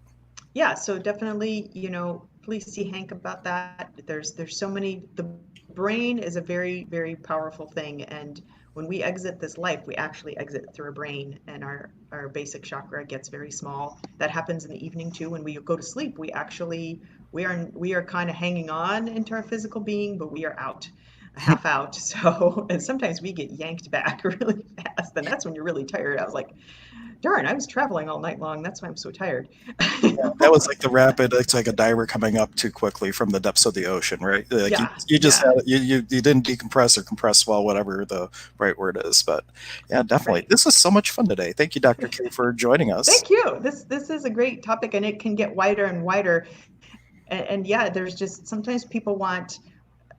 Yeah, so definitely, please see Hank about that. There's so many. The brain is a very, very powerful thing, and when we exit this life, we actually exit through our brain, and our basic chakra gets very small. That happens in the evening too. When we go to sleep, we are kind of hanging on into our physical being, but we are out, half out. So, and sometimes we get yanked back really fast, and that's when you're really tired. I was like, darn, I was traveling all night long. That's why I'm so tired. That was like the rapid. It's like a diver coming up too quickly from the depths of the ocean, right? Like Yeah, you just yeah, had you didn't decompress or compress well, whatever the right word is. But yeah, definitely. right. This was so much fun today. Thank you, Dr. K, for joining us. Thank you. This is a great topic, and it can get wider and wider. And yeah, there's just sometimes people want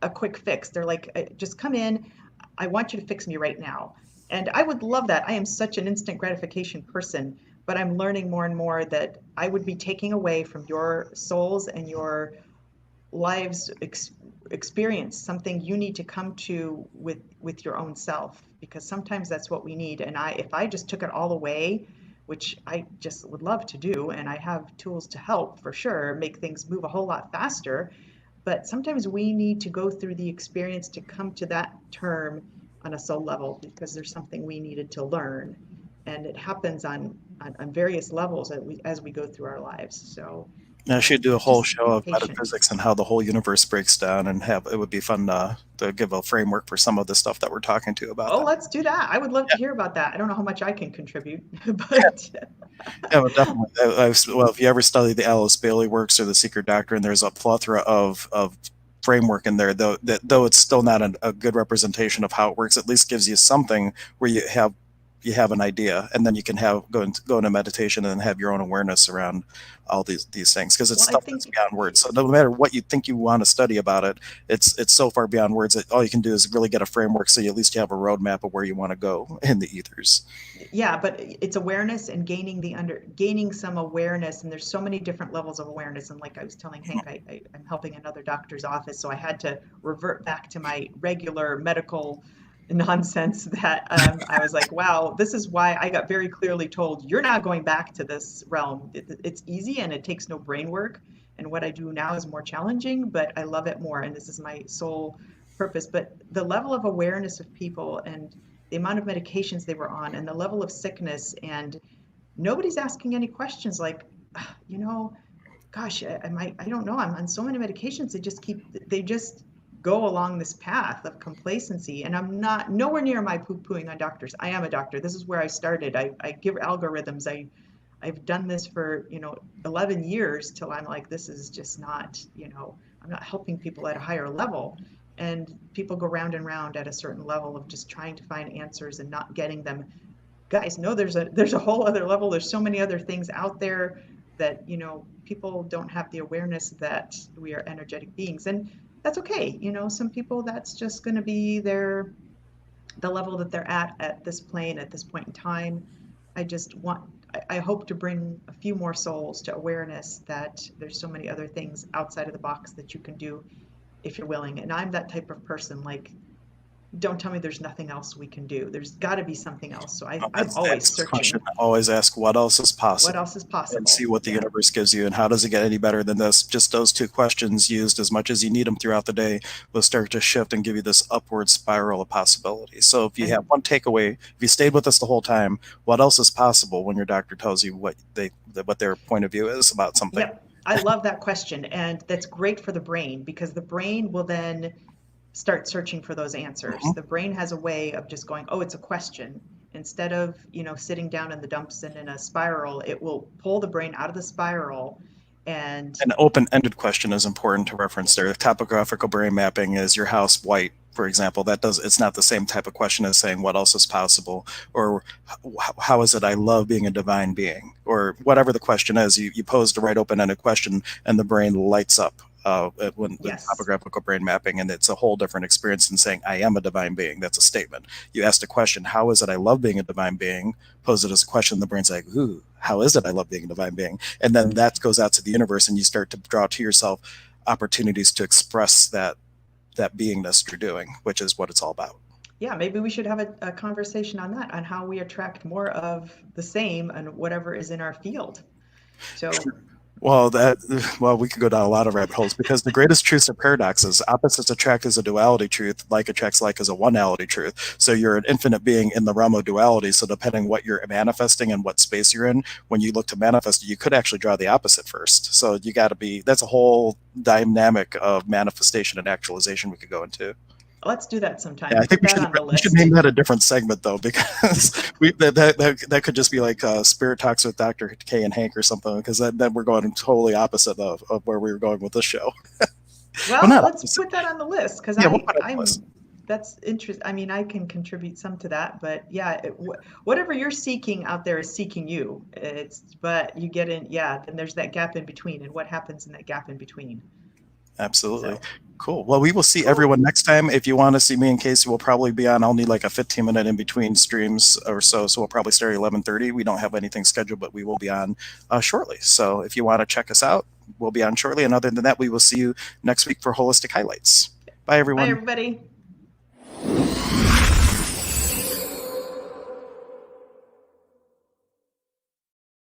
a quick fix. They're like, just come in. I want you to fix me right now. And I would love that. I am such an instant gratification person, but I'm learning more and more that I would be taking away from your souls and your lives experience, something you need to come to with your own self, because sometimes that's what we need. And if I just took it all away, which I just would love to do, and I have tools to help for sure make things move a whole lot faster, but sometimes we need to go through the experience to come to that term on a soul level, because there's something we needed to learn, and it happens on various levels as we go through our lives. So I should do a whole just show be of patient. metaphysics and how the whole universe breaks down, and have it would be fun to give a framework for some of the stuff that we're talking to about Oh, that. let's do that. I would love Yeah, to hear about that. I don't know how much I can contribute, but yeah, well, definitely. Well, if you ever study the Alice Bailey works or the Secret Doctrine, there's a plethora of framework in there. Though it's still not a good representation of how it works, at least gives you something where you have an idea, and then you can go into meditation and have your own awareness around all these things, because it's well, I stuff that's think beyond words. So no matter what you think you want to study about it, it's so far beyond words that all you can do is really get a framework, so at least you have a roadmap of where you want to go in the ethers. yeah, but it's awareness and gaining some awareness, and there's so many different levels of awareness. And like I was telling Hank, I'm helping another doctor's office, so I had to revert back to my regular medical nonsense that I was like, wow, this is why I got very clearly told you're not going back to this realm. It's easy and it takes no brain work. And what I do now is more challenging, but I love it more. And this is my sole purpose. But the level of awareness of people, and the amount of medications they were on, and the level of sickness, and nobody's asking any questions like, you know, gosh, I don't know, I'm on so many medications, they just go along this path of complacency. And I'm not nowhere near my poo-pooing on doctors. I am a doctor. This is where I started. I give algorithms. I've done this for, 11 years till I'm like, this is just not, I'm not helping people at a higher level. And people go round and round at a certain level of just trying to find answers and not getting them. Guys, no, there's a whole other level. There's so many other things out there that, people don't have the awareness that we are energetic beings. And that's okay. Some people, that's just going to be the level that they're at this plane, at this point in time. I just want, I hope to bring a few more souls to awareness that there's so many other things outside of the box that you can do if you're willing. And I'm that type of person, like, don't tell me there's nothing else we can do. There's got to be something else. So I'm always That's the question. searching. I always ask, what else is What possible? else is And possible? see what the Yeah. universe gives you and how does it get any better than this. Just those two questions used as much as you need them throughout the day will start to shift and give you this upward spiral of possibilities. So if you have And one takeaway, if you stayed with us the whole time, what else is possible when your doctor tells you what their point of view is about something? yep, I love that question. And that's great for the brain because the brain will then start searching for those answers. Mhm. The brain has a way of just going, oh, it's a question. Instead of, sitting down in the dumps and in a spiral, it will pull the brain out of the spiral and An open-ended question is important to reference there. Topographical brain mapping is your house white, for example. That does it's not the same type of question as saying what else is possible or how is it I love being a divine being or whatever the question is. You pose the right open-ended question and the brain lights up when the yes, topographical brain mapping, and it's a whole different experience than saying I am a divine being. That's a statement. You asked a question, how is it I love being a divine being? Pose it as a question, the brain's like, ooh, how is it I love being a divine being? And then that goes out to the universe and you start to draw to yourself opportunities to express that beingness you're doing, which is what it's all about. yeah, maybe we should have a conversation on that, on how we attract more of the same and whatever is in our field. So, Well, we could go down a lot of rabbit holes because the greatest truths are paradoxes. Opposites attract as a duality truth. Like attracts like as a one-ality truth. So you're an infinite being in the realm of duality. So depending what you're manifesting and what space you're in, when you look to manifest, you could actually draw the opposite first. So you got to be. That's a whole dynamic of manifestation and actualization we could go into. let's do that Yeah, sometime. I think Put that on the we should list. name that a different segment though, because that could just be like Spirit Talks with Doctor K and Hank or something, because then we're going totally opposite of where we were going with this show. Well, Well, not let's opposite. put that on the list because Yeah, we'll put it on the list. that's interesting. I mean, I can contribute some to that, but yeah, whatever you're seeking out there is seeking you. But you get in, yeah, then there's that gap in between, and what happens in that gap in between. Absolutely. So Cool. Well, we will see cool. everyone next time. If you want to see me and Casey, we'll probably be on. I'll need like a 15-minute in between streams or so. So we'll probably start at 11:30. We don't have anything scheduled, but we will be on shortly. So if you want to check us out, we'll be on shortly. And other than that, we will see you next week for Holistic Highlights. Bye, Bye, everyone. everybody.